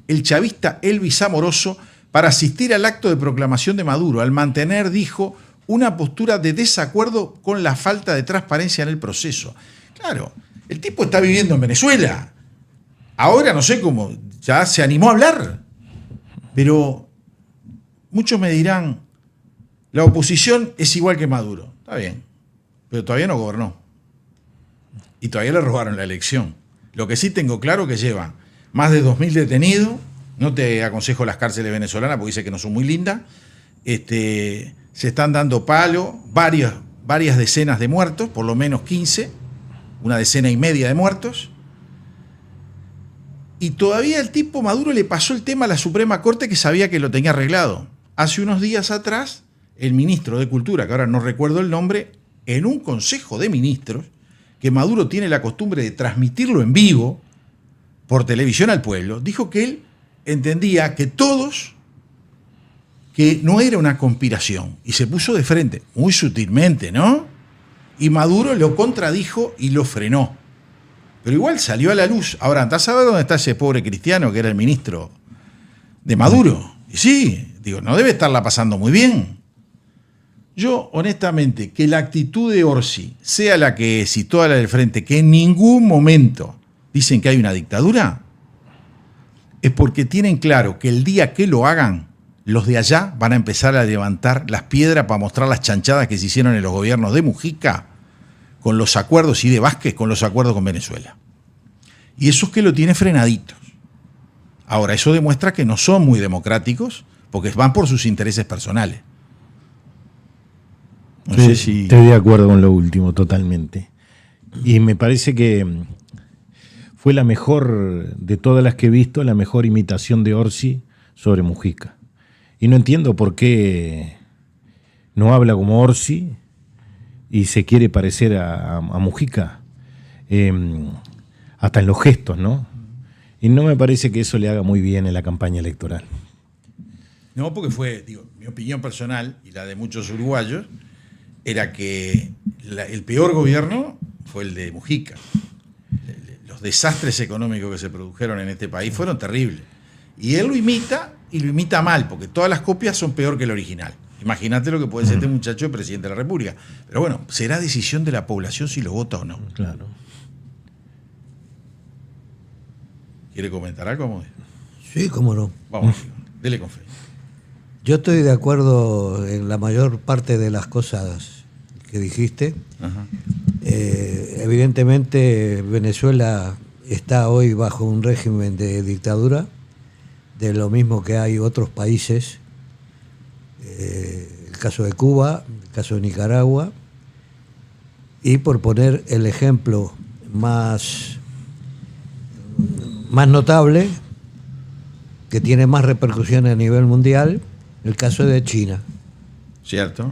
el chavista Elvis Amoroso, para asistir al acto de proclamación de Maduro, al mantener, dijo, una postura de desacuerdo con la falta de transparencia en el proceso. Claro, el tipo está viviendo en Venezuela. Ahora no sé cómo, ya se animó a hablar. Pero muchos me dirán, la oposición es igual que Maduro. Está bien, pero todavía no gobernó. Y todavía le robaron la elección. Lo que sí tengo claro que llevan más de 2.000 detenidos. No te aconsejo las cárceles venezolanas porque dice que no son muy lindas. Se están dando palo, varias decenas de muertos, por lo menos 15, una decena y media de muertos. Y todavía el tipo Maduro le pasó el tema a la Suprema Corte, que sabía que lo tenía arreglado. Hace unos días atrás, el ministro de Cultura, que ahora no recuerdo el nombre, en un consejo de ministros, que Maduro tiene la costumbre de transmitirlo en vivo por televisión al pueblo, dijo que él entendía que no era una conspiración, y se puso de frente, muy sutilmente, ¿no? Y Maduro lo contradijo y lo frenó. Pero igual salió a la luz. Ahora, ¿andás a saber dónde está ese pobre cristiano que era el ministro de Maduro? Y sí, digo, no debe estarla pasando muy bien. Yo, honestamente, que la actitud de Orsi sea la que es y toda la del frente, que en ningún momento dicen que hay una dictadura, es porque tienen claro que el día que lo hagan, los de allá van a empezar a levantar las piedras para mostrar las chanchadas que se hicieron en los gobiernos de Mujica con los acuerdos, y de Vázquez con los acuerdos con Venezuela. Y eso es que lo tiene frenaditos. Ahora, eso demuestra que no son muy democráticos porque van por sus intereses personales. No sé si... Estoy de acuerdo con lo último, totalmente. Y me parece que fue la mejor, de todas las que he visto, la mejor imitación de Orsi sobre Mujica. Y no entiendo por qué no habla como Orsi y se quiere parecer a Mujica, hasta en los gestos, ¿no? Y no me parece que eso le haga muy bien en la campaña electoral. No, porque fue, digo, mi opinión personal y la de muchos uruguayos, era que el peor gobierno fue el de Mujica. Los desastres económicos que se produjeron en este país fueron terribles. Y él lo imita, y lo imita mal, porque todas las copias son peor que el original. Imagínate lo que puede ser este muchacho de presidente de la República. Pero bueno, será decisión de la población si lo vota o no. Claro. ¿Quiere comentar algo? Sí, cómo no. Vamos, dele con fe. Yo estoy de acuerdo en la mayor parte de las cosas que dijiste. Ajá. Evidentemente Venezuela está hoy bajo un régimen de dictadura, de lo mismo que hay otros países, el caso de Cuba, el caso de Nicaragua, y por poner el ejemplo más notable, que tiene más repercusiones a nivel mundial, el caso de China. Cierto.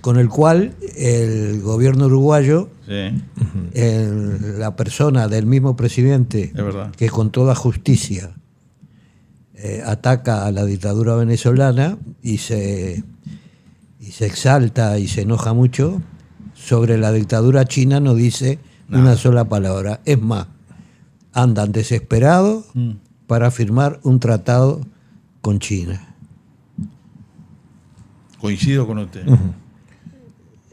Con el cual el gobierno uruguayo, Sí. en la persona del mismo presidente, Es verdad. que con toda justicia ataca a la dictadura venezolana y se exalta y se enoja mucho, sobre la dictadura china no dice una sola palabra. Es más, andan desesperados para firmar un tratado con China. Coincido con usted.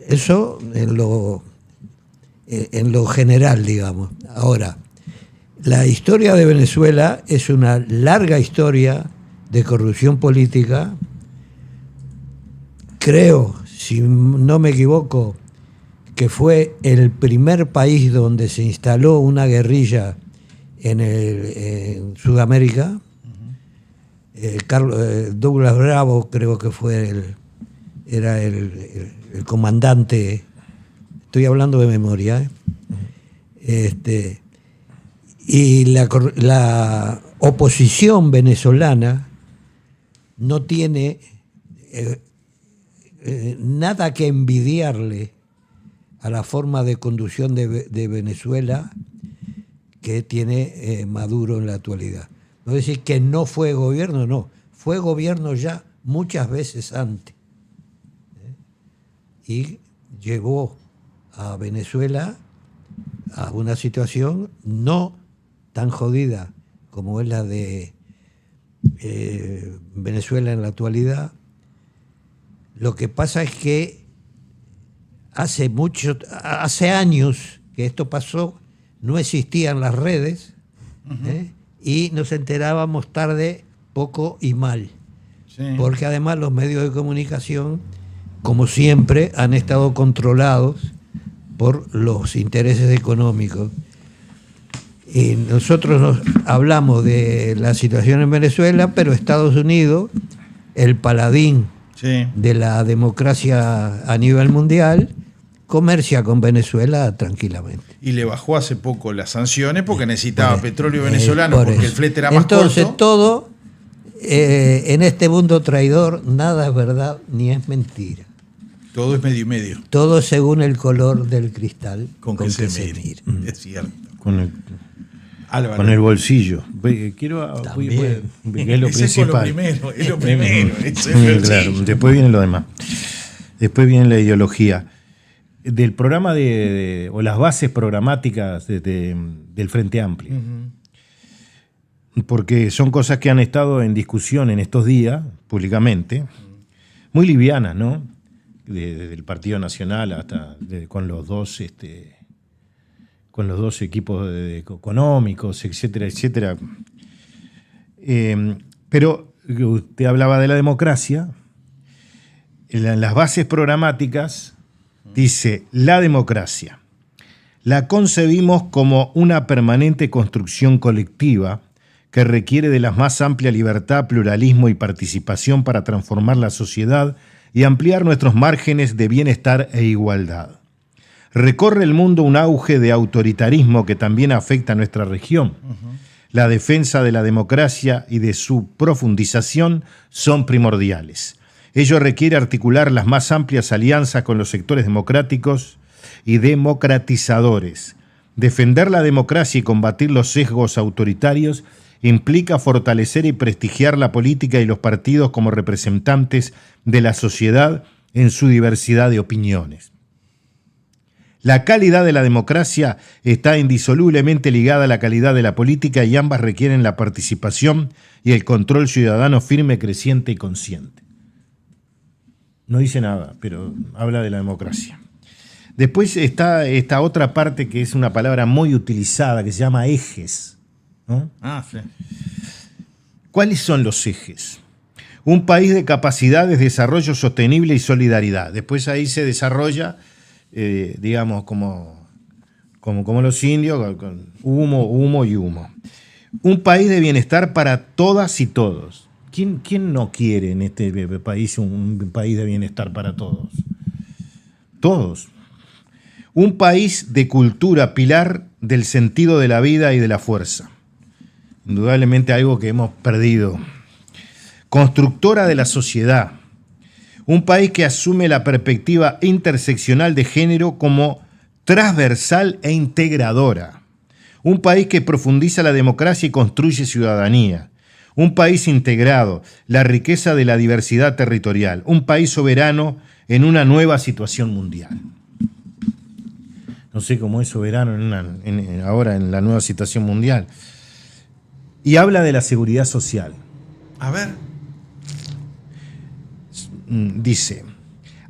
Eso en lo general, digamos. Ahora, la historia de Venezuela es una larga historia de corrupción política. Creo, si no me equivoco, que fue el primer país donde se instaló una guerrilla en Sudamérica. Douglas Bravo creo que fue era el comandante. Estoy hablando de memoria. Y la oposición venezolana no tiene nada que envidiarle a la forma de conducción de Venezuela que tiene Maduro en la actualidad. No es decir que no fue gobierno, no. Fue gobierno ya muchas veces antes. Y llevó a Venezuela a una situación no tan jodida como es la de Venezuela en la actualidad. Lo que pasa es que hace años que esto pasó, no existían las redes, y nos enterábamos tarde, poco y mal. Sí. Porque además los medios de comunicación, como siempre, han estado controlados por los intereses económicos. Y nosotros hablamos de la situación en Venezuela, pero Estados Unidos, el paladín de la democracia a nivel mundial, comercia con Venezuela tranquilamente. Y le bajó hace poco las sanciones porque necesitaba petróleo venezolano, porque el flete era más Entonces, corto. todo en este mundo traidor, nada es verdad ni es mentira. Todo es medio y medio. Todo según el color del cristal Con que se mire. Es cierto. Con el bolsillo. Quiero que es lo principal. Es lo primero. Claro, después viene lo demás. Después viene la ideología. Del programa o las bases programáticas del Frente Amplio. Porque son cosas que han estado en discusión en estos días, públicamente, muy livianas, ¿no? Desde el Partido Nacional hasta con los dos equipos económicos, etcétera, etcétera. Pero usted hablaba de la democracia. En las bases programáticas dice: la democracia la concebimos como una permanente construcción colectiva que requiere de la más amplia libertad, pluralismo y participación para transformar la sociedad y ampliar nuestros márgenes de bienestar e igualdad. Recorre el mundo un auge de autoritarismo que también afecta a nuestra región. La defensa de la democracia y de su profundización son primordiales. Ello requiere articular las más amplias alianzas con los sectores democráticos y democratizadores. Defender la democracia y combatir los sesgos autoritarios implica fortalecer y prestigiar la política y los partidos como representantes de la sociedad en su diversidad de opiniones. La calidad de la democracia está indisolublemente ligada a la calidad de la política y ambas requieren la participación y el control ciudadano firme, creciente y consciente. No dice nada, pero habla de la democracia. Después está esta otra parte que es una palabra muy utilizada que se llama ejes, ¿no? Sí. ¿Cuáles son los ejes? Un país de capacidades, desarrollo sostenible y solidaridad. Después ahí se desarrolla, digamos, como los indios, con humo y humo. Un país de bienestar para todas y todos. ¿Quién no quiere en este país un país de bienestar para todos? Todos. Un país de cultura, pilar del sentido de la vida y de la fuerza. Indudablemente algo que hemos perdido. Constructora de la sociedad. Un país que asume la perspectiva interseccional de género como transversal e integradora. Un país que profundiza la democracia y construye ciudadanía. Un país integrado, la riqueza de la diversidad territorial. Un país soberano en una nueva situación mundial. No sé cómo es soberano ahora en la nueva situación mundial. Y habla de la seguridad social. A ver. Dice,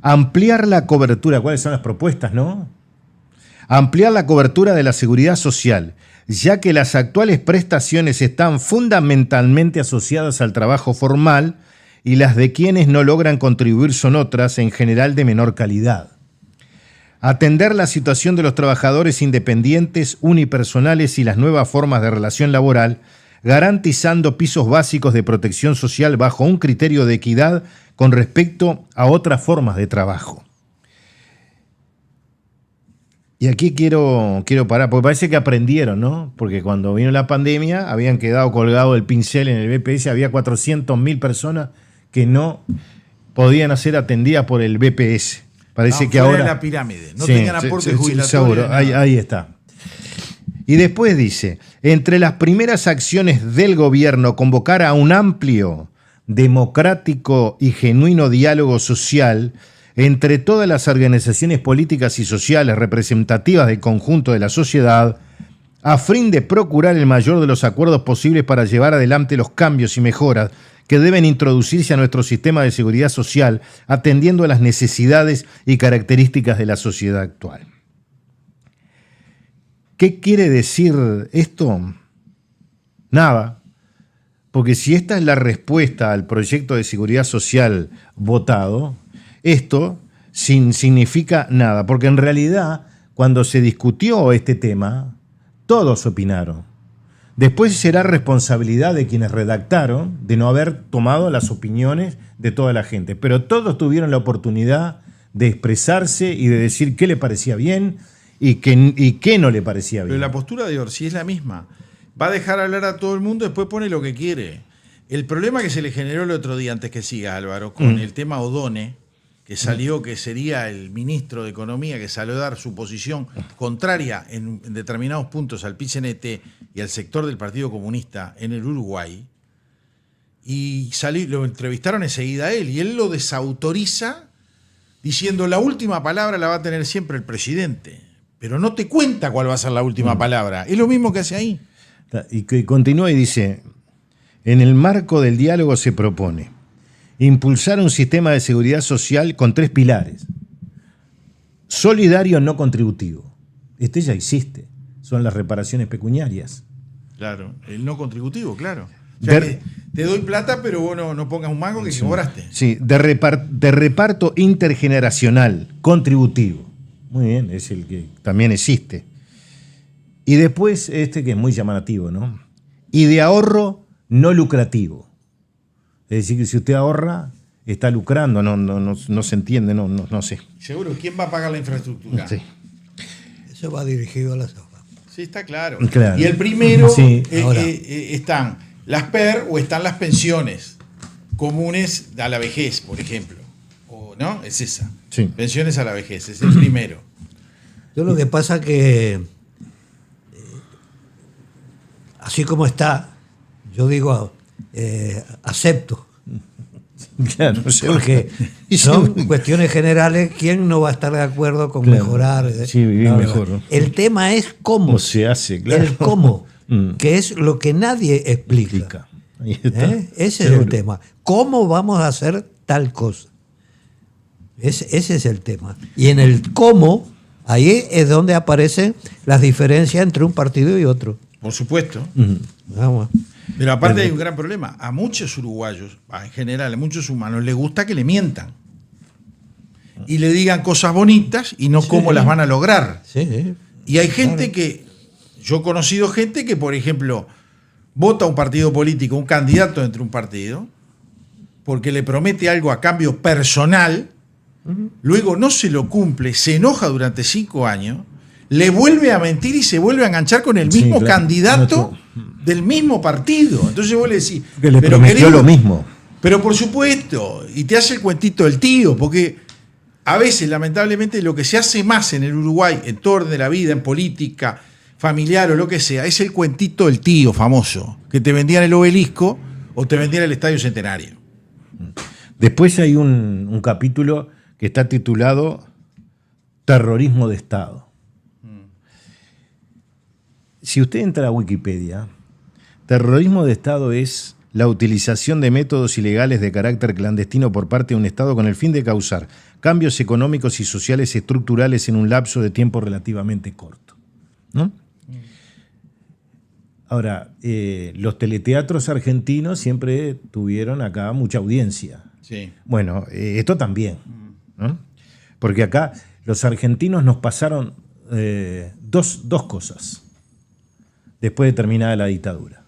ampliar la cobertura. ¿Cuáles son las propuestas, no? Ampliar la cobertura de la seguridad social, ya que las actuales prestaciones están fundamentalmente asociadas al trabajo formal y las de quienes no logran contribuir son otras, en general de menor calidad. Atender la situación de los trabajadores independientes, unipersonales y las nuevas formas de relación laboral, garantizando pisos básicos de protección social bajo un criterio de equidad con respecto a otras formas de trabajo. Y aquí quiero parar, porque parece que aprendieron, ¿no? Porque cuando vino la pandemia habían quedado colgado el pincel en el BPS, había 400.000 personas que no podían ser atendidas por el BPS. Parece que ahora... la pirámide, no tengan aporte jubilatorio. Seguro, ahí está. Y después dice, entre las primeras acciones del gobierno, convocar a un amplio, democrático y genuino diálogo social entre todas las organizaciones políticas y sociales representativas del conjunto de la sociedad, a fin de procurar el mayor de los acuerdos posibles para llevar adelante los cambios y mejoras que deben introducirse a nuestro sistema de seguridad social, atendiendo a las necesidades y características de la sociedad actual. ¿Qué quiere decir esto? Nada. Porque si esta es la respuesta al proyecto de seguridad social votado, esto significa nada. Porque en realidad, cuando se discutió este tema, todos opinaron. Después será responsabilidad de quienes redactaron de no haber tomado las opiniones de toda la gente. Pero todos tuvieron la oportunidad de expresarse y de decir qué le parecía bien y qué no le parecía bien. Pero la postura de Orsi es la misma. Va a dejar hablar a todo el mundo, después pone lo que quiere. El problema que se le generó el otro día, antes que siga Álvaro, con el tema Odone, que salió que sería el ministro de Economía, que salió a dar su posición contraria en determinados puntos al PIT-CNT y al sector del Partido Comunista en el Uruguay, y lo entrevistaron enseguida a él, y él lo desautoriza diciendo la última palabra la va a tener siempre el presidente, pero no te cuenta cuál va a ser la última palabra. Es lo mismo que hace ahí. Y que continúa y dice, en el marco del diálogo se propone impulsar un sistema de seguridad social con 3 pilares. Solidario no contributivo. Este ya existe. Son las reparaciones pecuniarias. Claro, el no contributivo, claro. O sea, te doy plata, pero vos no pongas un mango que sí, cobraste. Sí, de reparto intergeneracional, contributivo. Muy bien, es el que también existe. Y después este que es muy llamativo, ¿no? Y de ahorro no lucrativo. Es decir, que si usted ahorra, está lucrando, no se entiende, no sé. Seguro, ¿quién va a pagar la infraestructura? Sí. Eso va dirigido a la SOFA. Sí, está claro. Claro. Y el primero sí, están las PER o están las pensiones comunes a la vejez, por ejemplo. ¿No? Es esa. Sí. Pensiones a la vejez, es el primero. Yo lo que pasa que, así como está, yo digo, acepto. Claro, porque son cuestiones generales. ¿Quién no va a estar de acuerdo con mejorar? Sí, vivir mejor, ¿no? El tema es cómo se hace, claro. El cómo, que es lo que nadie explica. Ahí está. Ese es el tema. ¿Cómo vamos a hacer tal cosa? Ese es el tema. Y en el cómo, ahí es donde aparecen las diferencias entre un partido y otro. Por supuesto. Vamos. Pero aparte hay un gran problema. A muchos uruguayos, en general, a muchos humanos, les gusta que le mientan. Y le digan cosas bonitas y no cómo las van a lograr. Sí. Y hay gente que, yo he conocido gente que, por ejemplo, vota un partido político, un candidato dentro de un partido, porque le promete algo a cambio personal, luego no se lo cumple, se enoja durante 5 años, le vuelve a mentir y se vuelve a enganchar con el mismo candidato del mismo partido. Entonces vos le decís, que le prometió lo mismo. Pero por supuesto, y te hace el cuentito del tío, porque a veces, lamentablemente, lo que se hace más en el Uruguay, en todo orden de la vida, en política, familiar o lo que sea, es el cuentito del tío famoso, que te vendían el Obelisco o te vendían el Estadio Centenario. Después hay un capítulo que está titulado Terrorismo de Estado. Si usted entra a Wikipedia, terrorismo de Estado es la utilización de métodos ilegales de carácter clandestino por parte de un Estado con el fin de causar cambios económicos y sociales estructurales en un lapso de tiempo relativamente corto, ¿no? Ahora, los teleteatros argentinos siempre tuvieron acá mucha audiencia. Sí. Bueno, esto también, ¿no? Porque acá los argentinos nos pasaron dos cosas después de terminada la dictadura.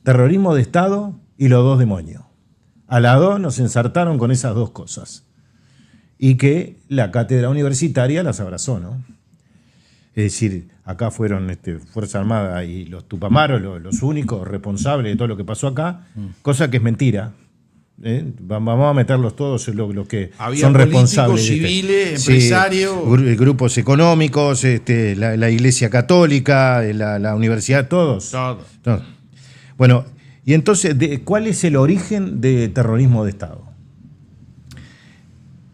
Terrorismo de Estado y los dos demonios. A las dos nos ensartaron con esas dos cosas. Y que la cátedra universitaria las abrazó, ¿no? Es decir, acá fueron Fuerza Armada y los Tupamaros los únicos responsables de todo lo que pasó acá, cosa que es mentira. Vamos a meterlos todos los que había son responsables. Civiles, empresarios. Sí, grupos económicos, la Iglesia Católica, la universidad, todos. Todos. Bueno, y entonces, ¿cuál es el origen de terrorismo de Estado?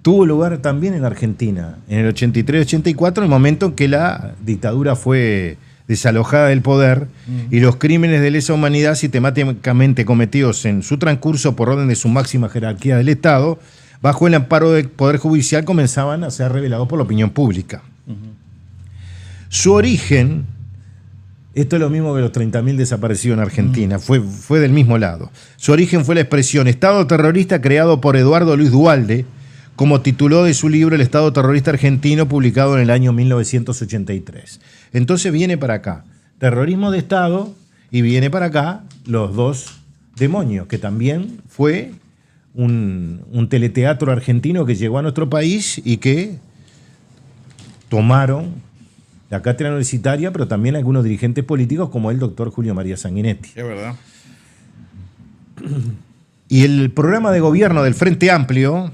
Tuvo lugar también en Argentina, en el 83-84, en el momento en que la dictadura fue desalojada del poder y los crímenes de lesa humanidad sistemáticamente cometidos en su transcurso por orden de su máxima jerarquía del Estado, bajo el amparo del Poder Judicial, comenzaban a ser revelados por la opinión pública. Su origen, esto es lo mismo que los 30.000 desaparecidos en Argentina, fue del mismo lado. Su origen fue la expresión Estado terrorista creado por Eduardo Luis Duhalde, como tituló de su libro El Estado terrorista argentino, publicado en el año 1983. Entonces viene para acá terrorismo de Estado y viene para acá los dos demonios, que también fue un teleteatro argentino que llegó a nuestro país y que tomaron la cátedra universitaria, pero también algunos dirigentes políticos como el doctor Julio María Sanguinetti. Es verdad. Y el programa de gobierno del Frente Amplio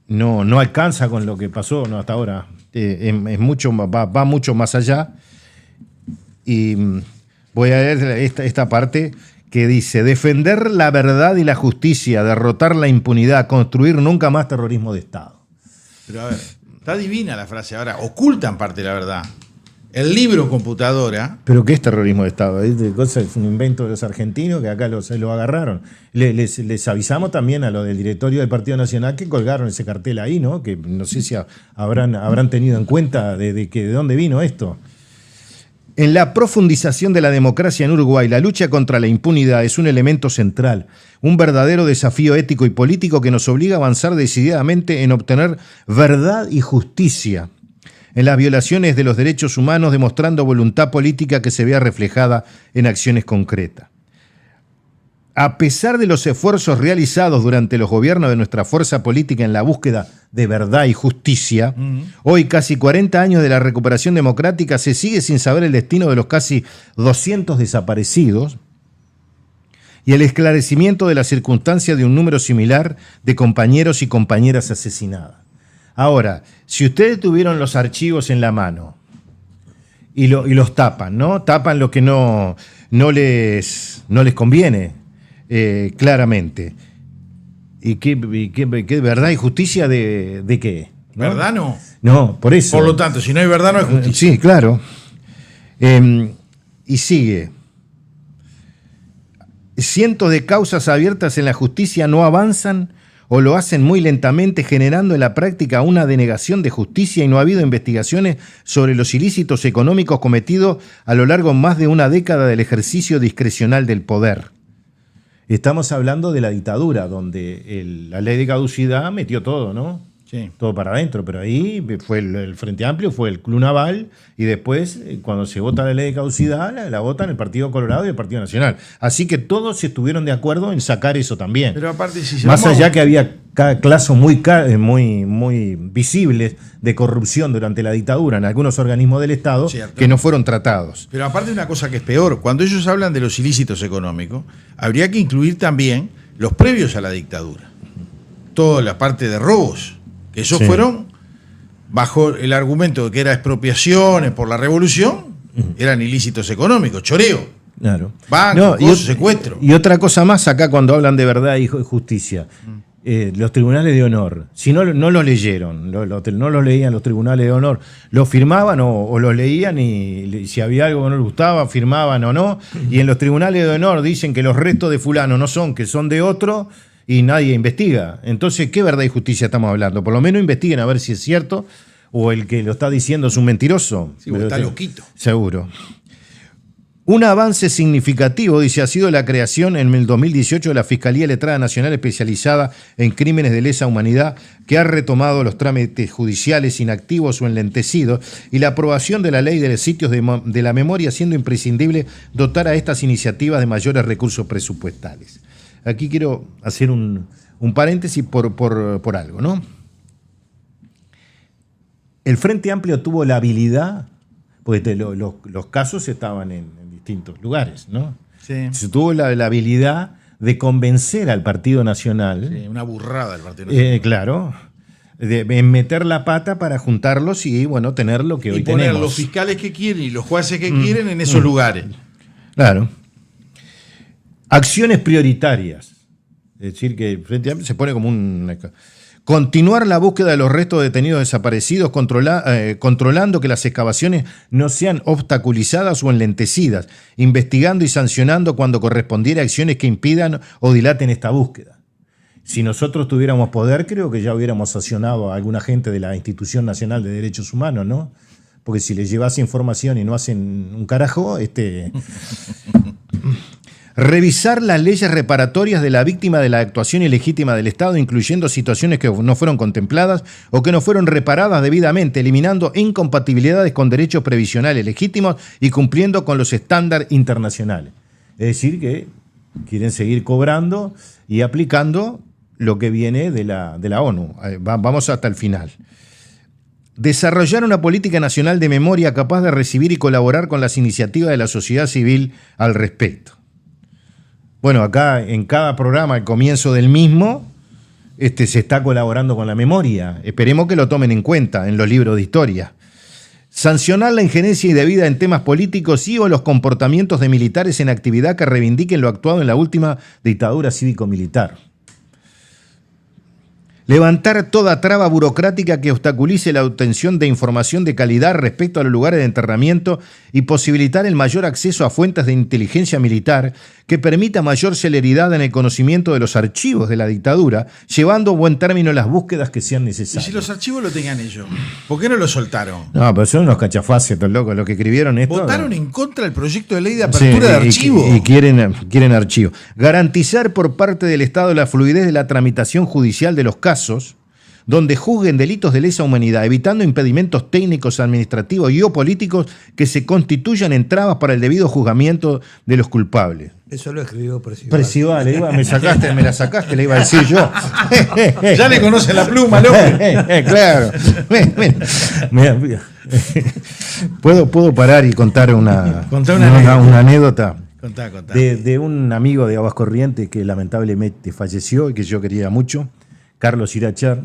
no alcanza con lo que pasó hasta ahora. Va mucho más allá. Y voy a leer esta parte que dice: defender la verdad y la justicia, derrotar la impunidad, construir nunca más terrorismo de Estado. Pero a ver, está divina la frase. Ahora, ocultan parte de la verdad. El libro computadora. ¿Pero qué es terrorismo de Estado? Es un invento de los argentinos que acá lo agarraron. Les avisamos también a los del directorio del Partido Nacional que colgaron ese cartel ahí, ¿no? Que no sé si habrán tenido en cuenta de dónde vino esto. En la profundización de la democracia en Uruguay, la lucha contra la impunidad es un elemento central, un verdadero desafío ético y político que nos obliga a avanzar decididamente en obtener verdad y justicia en las violaciones de los derechos humanos, demostrando voluntad política que se vea reflejada en acciones concretas. A pesar de los esfuerzos realizados durante los gobiernos de nuestra fuerza política en la búsqueda de verdad y justicia, hoy, casi 40 años de la recuperación democrática, se sigue sin saber el destino de los casi 200 desaparecidos y el esclarecimiento de la circunstancia de un número similar de compañeros y compañeras asesinadas. Ahora, si ustedes tuvieron los archivos en la mano y los tapan, ¿no? Tapan lo que no les conviene, claramente. ¿Y qué verdad y justicia de qué? ¿No? ¿Verdad no? No, por eso. Por lo tanto, si no hay verdad, no hay justicia. Sí, claro. Y sigue. Cientos de causas abiertas en la justicia no avanzan o lo hacen muy lentamente, generando en la práctica una denegación de justicia, y no ha habido investigaciones sobre los ilícitos económicos cometidos a lo largo de más de una década del ejercicio discrecional del poder. Estamos hablando de la dictadura, donde la ley de caducidad metió todo, ¿no? Sí. Todo para adentro, pero ahí fue el Frente Amplio, fue el Club Naval, y después, cuando se vota la ley de caducidad, la votan el Partido Colorado y el Partido Nacional. Así que todos estuvieron de acuerdo en sacar eso también. Pero aparte, si más allá que había casos muy visibles de corrupción durante la dictadura en algunos organismos del Estado, cierto, que no fueron tratados. Pero aparte, una cosa que es peor, cuando ellos hablan de los ilícitos económicos, habría que incluir también los previos a la dictadura. Toda la parte de robos. Que esos fueron, bajo el argumento de que era expropiaciones por la revolución, eran ilícitos económicos, choreo. Claro. Banco, secuestro. Y otra cosa más acá cuando hablan de verdad y justicia. Los tribunales de honor, si no los leyeron, no los leían los tribunales de honor, los firmaban o los leían, y si había algo que no les gustaba, firmaban o no. Y en los tribunales de honor dicen que los restos de fulano no son, que son de otro, y nadie investiga. Entonces, ¿qué verdad y justicia estamos hablando? Por lo menos investiguen a ver si es cierto, o el que lo está diciendo es un mentiroso. Sí, está loquito. Seguro. Un avance significativo, dice, ha sido la creación en el 2018 de la Fiscalía Letrada Nacional especializada en crímenes de lesa humanidad, que ha retomado los trámites judiciales inactivos o enlentecidos, y la aprobación de la ley de los sitios de la memoria, siendo imprescindible dotar a estas iniciativas de mayores recursos presupuestales. Aquí quiero hacer un paréntesis por algo, ¿no? El Frente Amplio tuvo la habilidad, pues los casos estaban en distintos lugares, ¿no? Sí. Se tuvo la habilidad de convencer al Partido Nacional. Sí, una burrada del Partido Nacional. Claro. De meter la pata para juntarlos y, bueno, tener lo que hoy tenemos. Y poner los fiscales que quieren y los jueces que quieren en esos lugares. Claro. Acciones prioritarias. Es decir, que el Frente Amplio se pone como un... Continuar la búsqueda de los restos de detenidos desaparecidos, controlando que las excavaciones no sean obstaculizadas o enlentecidas, investigando y sancionando cuando correspondiera acciones que impidan o dilaten esta búsqueda. Si nosotros tuviéramos poder, creo que ya hubiéramos sancionado a alguna gente de la Institución Nacional de Derechos Humanos, ¿no? Porque si les llevas información y no hacen un carajo, Revisar las leyes reparatorias de la víctima de la actuación ilegítima del Estado, incluyendo situaciones que no fueron contempladas o que no fueron reparadas debidamente, eliminando incompatibilidades con derechos previsionales legítimos y cumpliendo con los estándares internacionales. Es decir, que quieren seguir cobrando y aplicando lo que viene de la ONU. Vamos hasta el final. Desarrollar una política nacional de memoria capaz de recibir y colaborar con las iniciativas de la sociedad civil al respecto. Bueno, acá en cada programa, al comienzo del mismo, se está colaborando con la memoria. Esperemos que lo tomen en cuenta en los libros de historia. Sancionar la injerencia indebida en temas políticos y o los comportamientos de militares en actividad que reivindiquen lo actuado en la última dictadura cívico-militar. Levantar toda traba burocrática que obstaculice la obtención de información de calidad respecto a los lugares de enterramiento y posibilitar el mayor acceso a fuentes de inteligencia militar que permita mayor celeridad en el conocimiento de los archivos de la dictadura, llevando a buen término las búsquedas que sean necesarias. ¿Y si los archivos lo tenían ellos? ¿Por qué no lo soltaron? No, pero son unos cachafaces, estos locos, los que escribieron esto. Votaron en contra del proyecto de ley de apertura de archivos. Y quieren archivos. Garantizar por parte del Estado la fluidez de la tramitación judicial de los casos donde juzguen delitos de lesa humanidad, evitando impedimentos técnicos, administrativos y o políticos que se constituyan en trabas para el debido juzgamiento de los culpables. Eso lo escribió Percival. Percival, me la sacaste, le iba a decir yo. Ya le conoce la pluma, loco. Claro. Mira. ¿Puedo parar y contar una anécdota? Contá. De un amigo de Aguas Corrientes que lamentablemente falleció y que yo quería mucho, Carlos Irachar.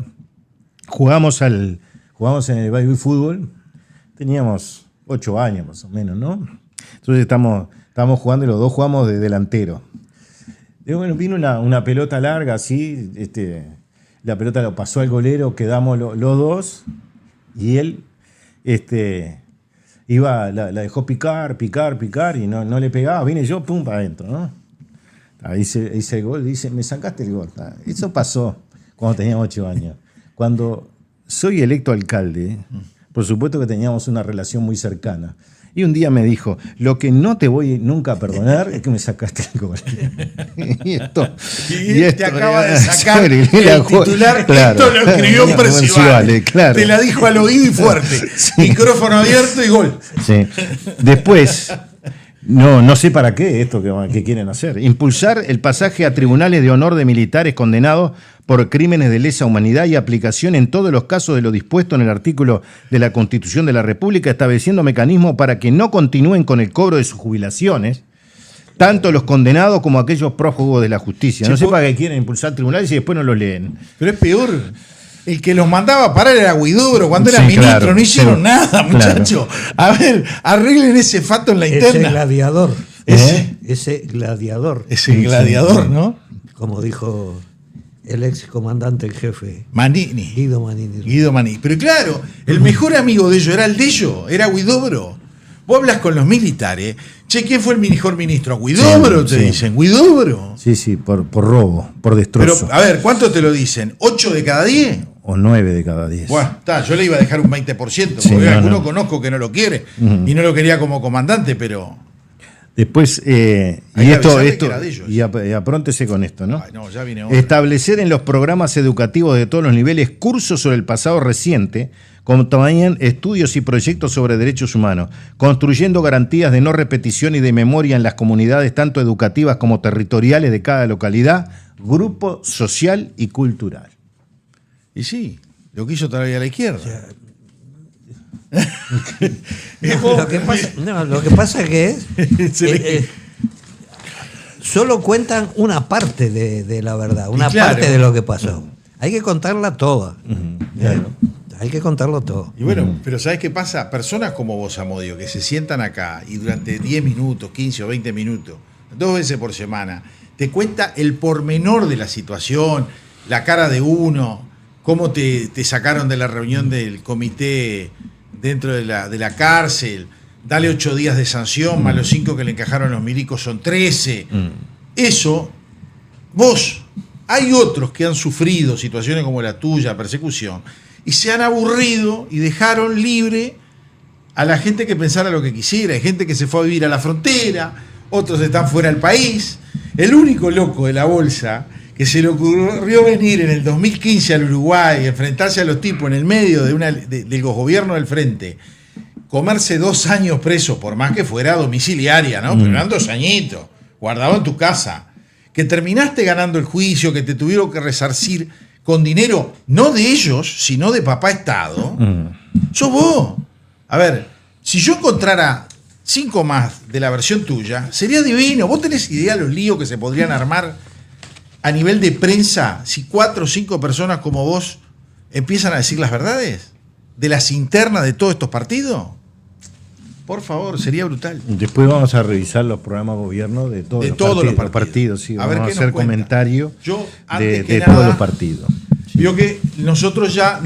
Jugamos en el baby fútbol, teníamos 8 años más o menos, ¿no? Entonces estamos jugando y los dos jugamos de delantero. Y bueno, vino una pelota larga así, la pelota lo pasó al golero, quedamos los dos y él la dejó picar y no le pegaba, vine yo, pum, para adentro, ¿no? Ahí hice el gol, dice, me sacaste el gol. Eso pasó. cuando teníamos 8 años. Cuando soy electo alcalde, por supuesto que teníamos una relación muy cercana. Y un día me dijo, lo que no te voy nunca a perdonar es que me sacaste el gol. y esto te acaba de sacar el titular, claro, esto lo escribió Percivale, claro. Te la dijo al oído y fuerte. Sí. Micrófono abierto y gol. Sí. Después, no sé para qué esto que quieren hacer. Impulsar el pasaje a tribunales de honor de militares condenados por crímenes de lesa humanidad y aplicación en todos los casos de lo dispuesto en el artículo de la Constitución de la República, estableciendo mecanismos para que no continúen con el cobro de sus jubilaciones, tanto los condenados como aquellos prófugos de la justicia. No sé para qué quieren impulsar tribunales y después no los leen. Pero es peor. El que los mandaba a parar era Huidobro cuando era ministro, claro, no hicieron nada, muchachos. Claro. A ver, arreglen ese fato en la interna. Ese gladiador. Ese gladiador. Ese gladiador, ¿no? Como dijo el ex comandante en jefe. Manini. Guido Manini. Guido Manini. Pero claro, el mejor amigo de ellos era el de ellos, era Huidobro. Vos hablas con los militares. Che, ¿quién fue el mejor ministro? Huidobro, te dicen. Huidobro. Sí, por robo, por destrozo. Pero, a ver, ¿cuánto te lo dicen? ¿8 de cada 10? O 9 de cada 10. Bueno, yo le iba a dejar un 20%, porque alguno conozco que no lo quiere y no lo quería como comandante, pero... Después, y apróntese con esto, ¿no? Ay, no, ya viene otra. Establecer en los programas educativos de todos los niveles cursos sobre el pasado reciente, como también estudios y proyectos sobre derechos humanos, construyendo garantías de no repetición y de memoria en las comunidades, tanto educativas como territoriales de cada localidad, grupo social y cultural. Y sí, lo que hizo todavía la izquierda. Lo que pasa es que solo cuentan una parte de la verdad, una parte de lo que pasó. Hay que contarla toda. Claro. Hay que contarlo todo. Y bueno, pero ¿sabes qué pasa? Personas como vos, Amodio, que se sientan acá y durante 10 minutos, 15 o 20 minutos, 2 veces por semana, te cuenta el pormenor de la situación, la cara de uno, cómo te sacaron de la reunión del comité dentro de la cárcel, dale 8 días de sanción, más los 5 que le encajaron los milicos son 13. Eso, vos, hay otros que han sufrido situaciones como la tuya, persecución, y se han aburrido y dejaron libre a la gente que pensara lo que quisiera. Hay gente que se fue a vivir a la frontera, otros están fuera del país. El único loco de la bolsa que se le ocurrió venir en el 2015 al Uruguay, enfrentarse a los tipos en el medio del gobierno del frente, comerse 2 años preso, por más que fuera domiciliaria, ¿no? Pero eran 2 añitos, guardado en tu casa, que terminaste ganando el juicio, que te tuvieron que resarcir con dinero, no de ellos, sino de papá Estado, sos vos. A ver, si yo encontrara 5 más de la versión tuya, sería divino. ¿Vos tenés idea de los líos que se podrían armar a nivel de prensa si 4 o 5 personas como vos empiezan a decir las verdades de las internas de todos estos partidos? Por favor, sería brutal. Después vamos a revisar los programas de gobierno de todos los partidos. Sí, vamos a hacer comentario de todos los partidos. Vio que nosotros ya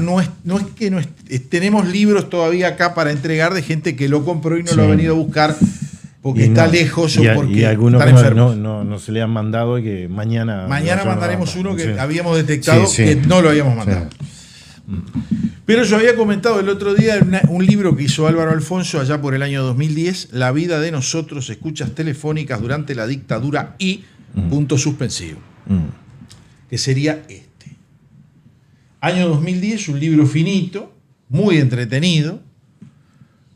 tenemos libros todavía acá para entregar de gente que lo compró y no lo ha venido a buscar porque está lejos o porque algunos están enfermos. No se le han mandado y que mañana mandaremos uno que habíamos detectado que no lo habíamos mandado. Pero yo había comentado el otro día un libro que hizo Álvaro Alfonso allá por el año 2010, La vida de nosotros, escuchas telefónicas durante la dictadura y punto suspensivo, que sería este. Año 2010, un libro finito, muy entretenido,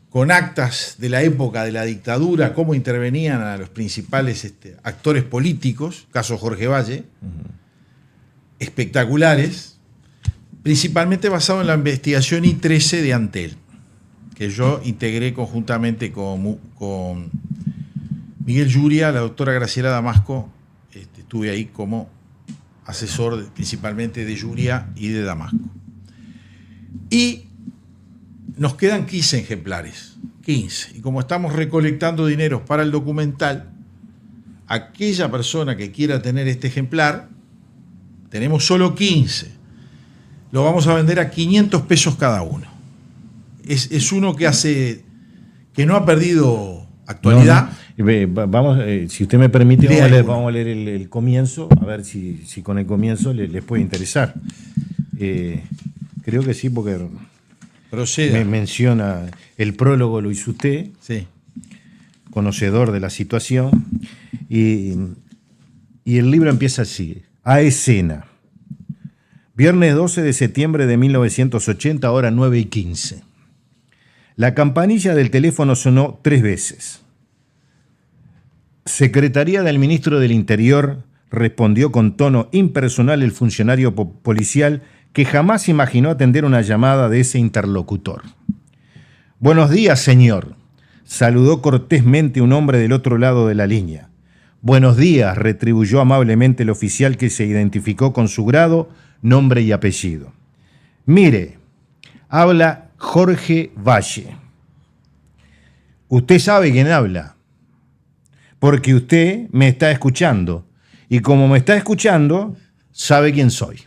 con actas de la época de la dictadura, cómo intervenían a los principales actores políticos, caso Jorge Valle, espectaculares, principalmente basado en la investigación I-13 de Antel, que yo integré conjuntamente con Miguel Yuria, la doctora Graciela Damasco, estuve ahí como asesor principalmente de Yuria y de Damasco. Y nos quedan 15 ejemplares, 15. Y como estamos recolectando dineros para el documental, aquella persona que quiera tener este ejemplar, tenemos solo 15. Lo vamos a vender a 500 pesos cada uno. Es uno que no ha perdido actualidad. Vamos, si usted me permite, vamos a leer el comienzo, a ver si con el comienzo les puede interesar. Creo que sí, porque proceda. Me menciona, el prólogo lo hizo usted, sí, conocedor de la situación, y el libro empieza así: a escena. Viernes 12 de septiembre de 1980, hora 9:15. La campanilla del teléfono sonó 3 veces. Secretaría del Ministro del Interior, respondió con tono impersonal el funcionario policial que jamás imaginó atender una llamada de ese interlocutor. Buenos días, señor, saludó cortésmente un hombre del otro lado de la línea. Buenos días, retribuyó amablemente el oficial, que se identificó con su grado, nombre y apellido. Mire, habla Jorge Valle. Usted sabe quién habla, porque usted me está escuchando, y como me está escuchando, sabe quién soy.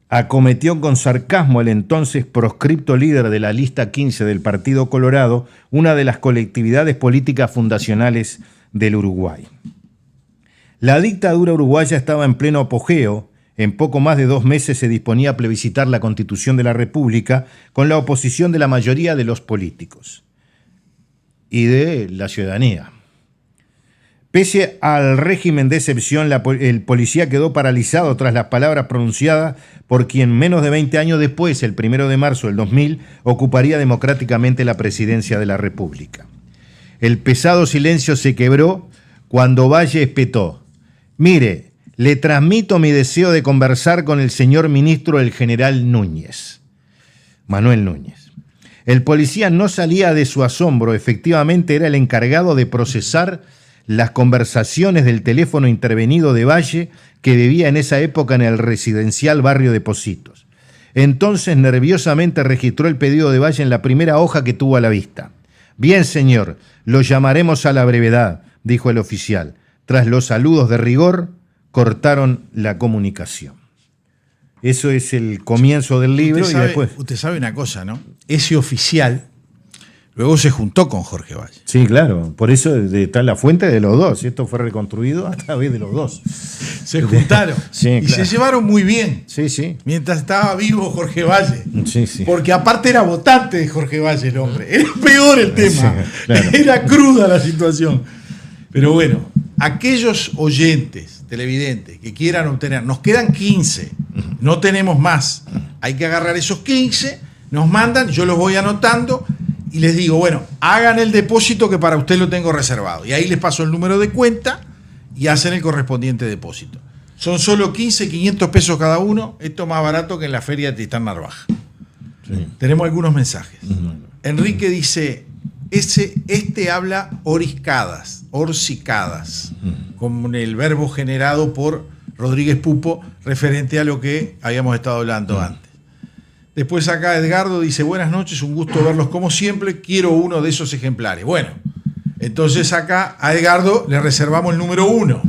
Acometió con sarcasmo el entonces proscripto líder de la lista 15 del Partido Colorado, una de las colectividades políticas fundacionales del Uruguay. La dictadura uruguaya estaba en pleno apogeo. En poco más de 2 meses se disponía a plebiscitar la Constitución de la República con la oposición de la mayoría de los políticos y de la ciudadanía. Pese al régimen de excepción, el policía quedó paralizado tras las palabras pronunciadas por quien menos de 20 años después, el 1 de marzo del 2000, ocuparía democráticamente la presidencia de la República. El pesado silencio se quebró cuando Valle espetó: mire, le transmito mi deseo de conversar con el señor ministro, el general Núñez. Manuel Núñez. El policía no salía de su asombro. Efectivamente era el encargado de procesar las conversaciones del teléfono intervenido de Valle, que vivía en esa época en el residencial barrio de Pocitos. Entonces nerviosamente registró el pedido de Valle en la primera hoja que tuvo a la vista. Bien, señor, lo llamaremos a la brevedad, dijo el oficial. Tras los saludos de rigor, cortaron la comunicación. Eso es el comienzo del libro. Usted sabe una cosa, ¿no? Ese oficial luego se juntó con Jorge Valle. Sí, claro. Por eso está la fuente de los dos. Esto fue reconstruido a través de los dos. Se juntaron. Sí, y claro. se llevaron muy bien. Sí, sí. Mientras estaba vivo Jorge Valle. Sí, sí. Porque aparte era votante de Jorge Valle el hombre. Era peor el tema. Sí, claro. Era cruda la situación. Pero bueno, aquellos oyentes, televidentes, que quieran obtener, nos quedan 15. No tenemos más. Hay que agarrar esos 15, nos mandan, yo los voy anotando y les digo, bueno, hagan el depósito que para usted lo tengo reservado. Y ahí les paso el número de cuenta y hacen el correspondiente depósito. Son solo 15, 500 pesos cada uno. Esto es más barato que en la feria de Tristán Narvaja. Sí. Tenemos algunos mensajes. Enrique dice, este habla orcicadas, con el verbo generado por Rodríguez Pupo, referente a lo que habíamos estado hablando antes. Después acá Edgardo dice, buenas noches, un gusto verlos como siempre, quiero uno de esos ejemplares. Bueno, entonces acá a Edgardo le reservamos el número 1.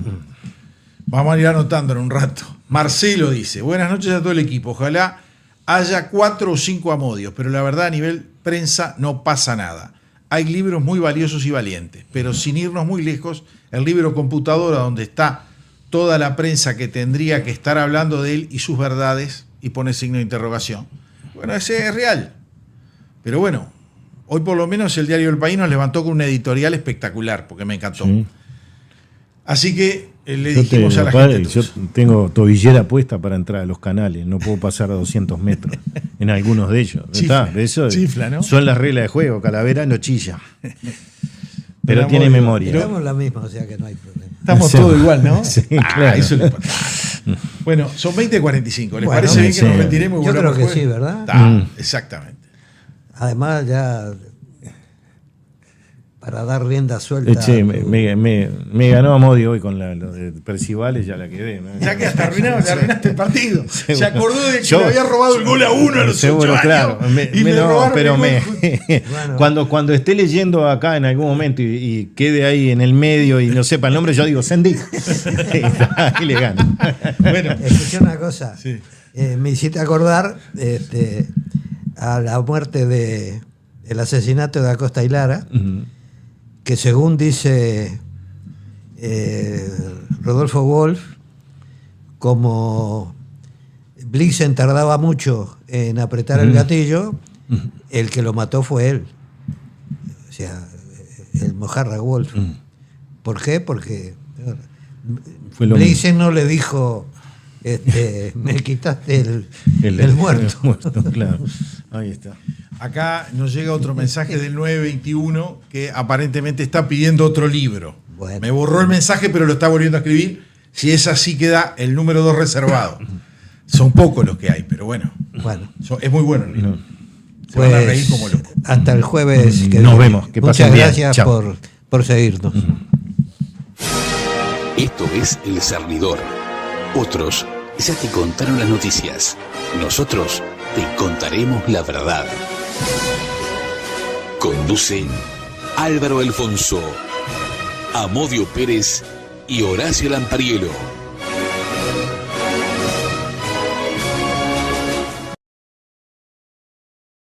Vamos a ir anotando en un rato. Marcelo dice, buenas noches a todo el equipo, ojalá haya 4 o 5 amodios, pero la verdad a nivel prensa no pasa nada. Hay libros muy valiosos y valientes, pero sin irnos muy lejos, el libro computadora donde está toda la prensa que tendría que estar hablando de él y sus verdades, y pone signo de interrogación. Bueno, ese es real. Pero bueno, hoy por lo menos el diario El País nos levantó con un editorial espectacular, porque me encantó. Sí. Así que le dijimos a la gente... Yo tengo tobillera puesta para entrar a los canales, no puedo pasar a 200 metros en algunos de ellos. Chifla, eso chifla, ¿no? Son las reglas de juego, Calavera no chilla. Pero tiene memoria. Estamos la misma, o sea que no hay problema. Estamos todos igual, ¿no? Sí, claro. Eso le pasa. Bueno, son 20:45. ¿Les parece bien que nos retiremos? Y yo creo que sí, ¿verdad? Exactamente. Además, ya para dar rienda suelta. Che, me ganó Amodi hoy con lo de Percivales, ya la quedé. ¿No? Ya que hasta arruinaste el partido. Se acordó de que le había robado el gol a uno a los 8 años. Claro. Bueno. Cuando esté leyendo acá en algún momento y quede ahí en el medio y no sepa el nombre, yo digo Sendik. Y le gano. Bueno, escuché una cosa. Sí. Me hiciste acordar a la muerte del asesinato de Acosta y Lara. Que según dice Rodolfo Wolf, como Blixen tardaba mucho en apretar el gatillo, el que lo mató fue él. O sea, el mojarra Wolf. ¿Por qué? Porque Blixen no le dijo, me quitaste el muerto. Claro. Ahí está. Acá nos llega otro mensaje del 921 que aparentemente está pidiendo otro libro. Bueno. Me borró el mensaje, pero lo está volviendo a escribir. Si es así, queda el número 2 reservado. Son pocos los que hay, pero bueno. Es muy bueno el libro. Se van a reír como locos. Hasta el jueves que nos vemos. Que muchas gracias por seguirnos. Esto es El Cernidor. Otros ya te contaron las noticias. Nosotros te contaremos la verdad. Conducen Álvaro Alfonso, Amodio Pérez y Horacio Lampariello.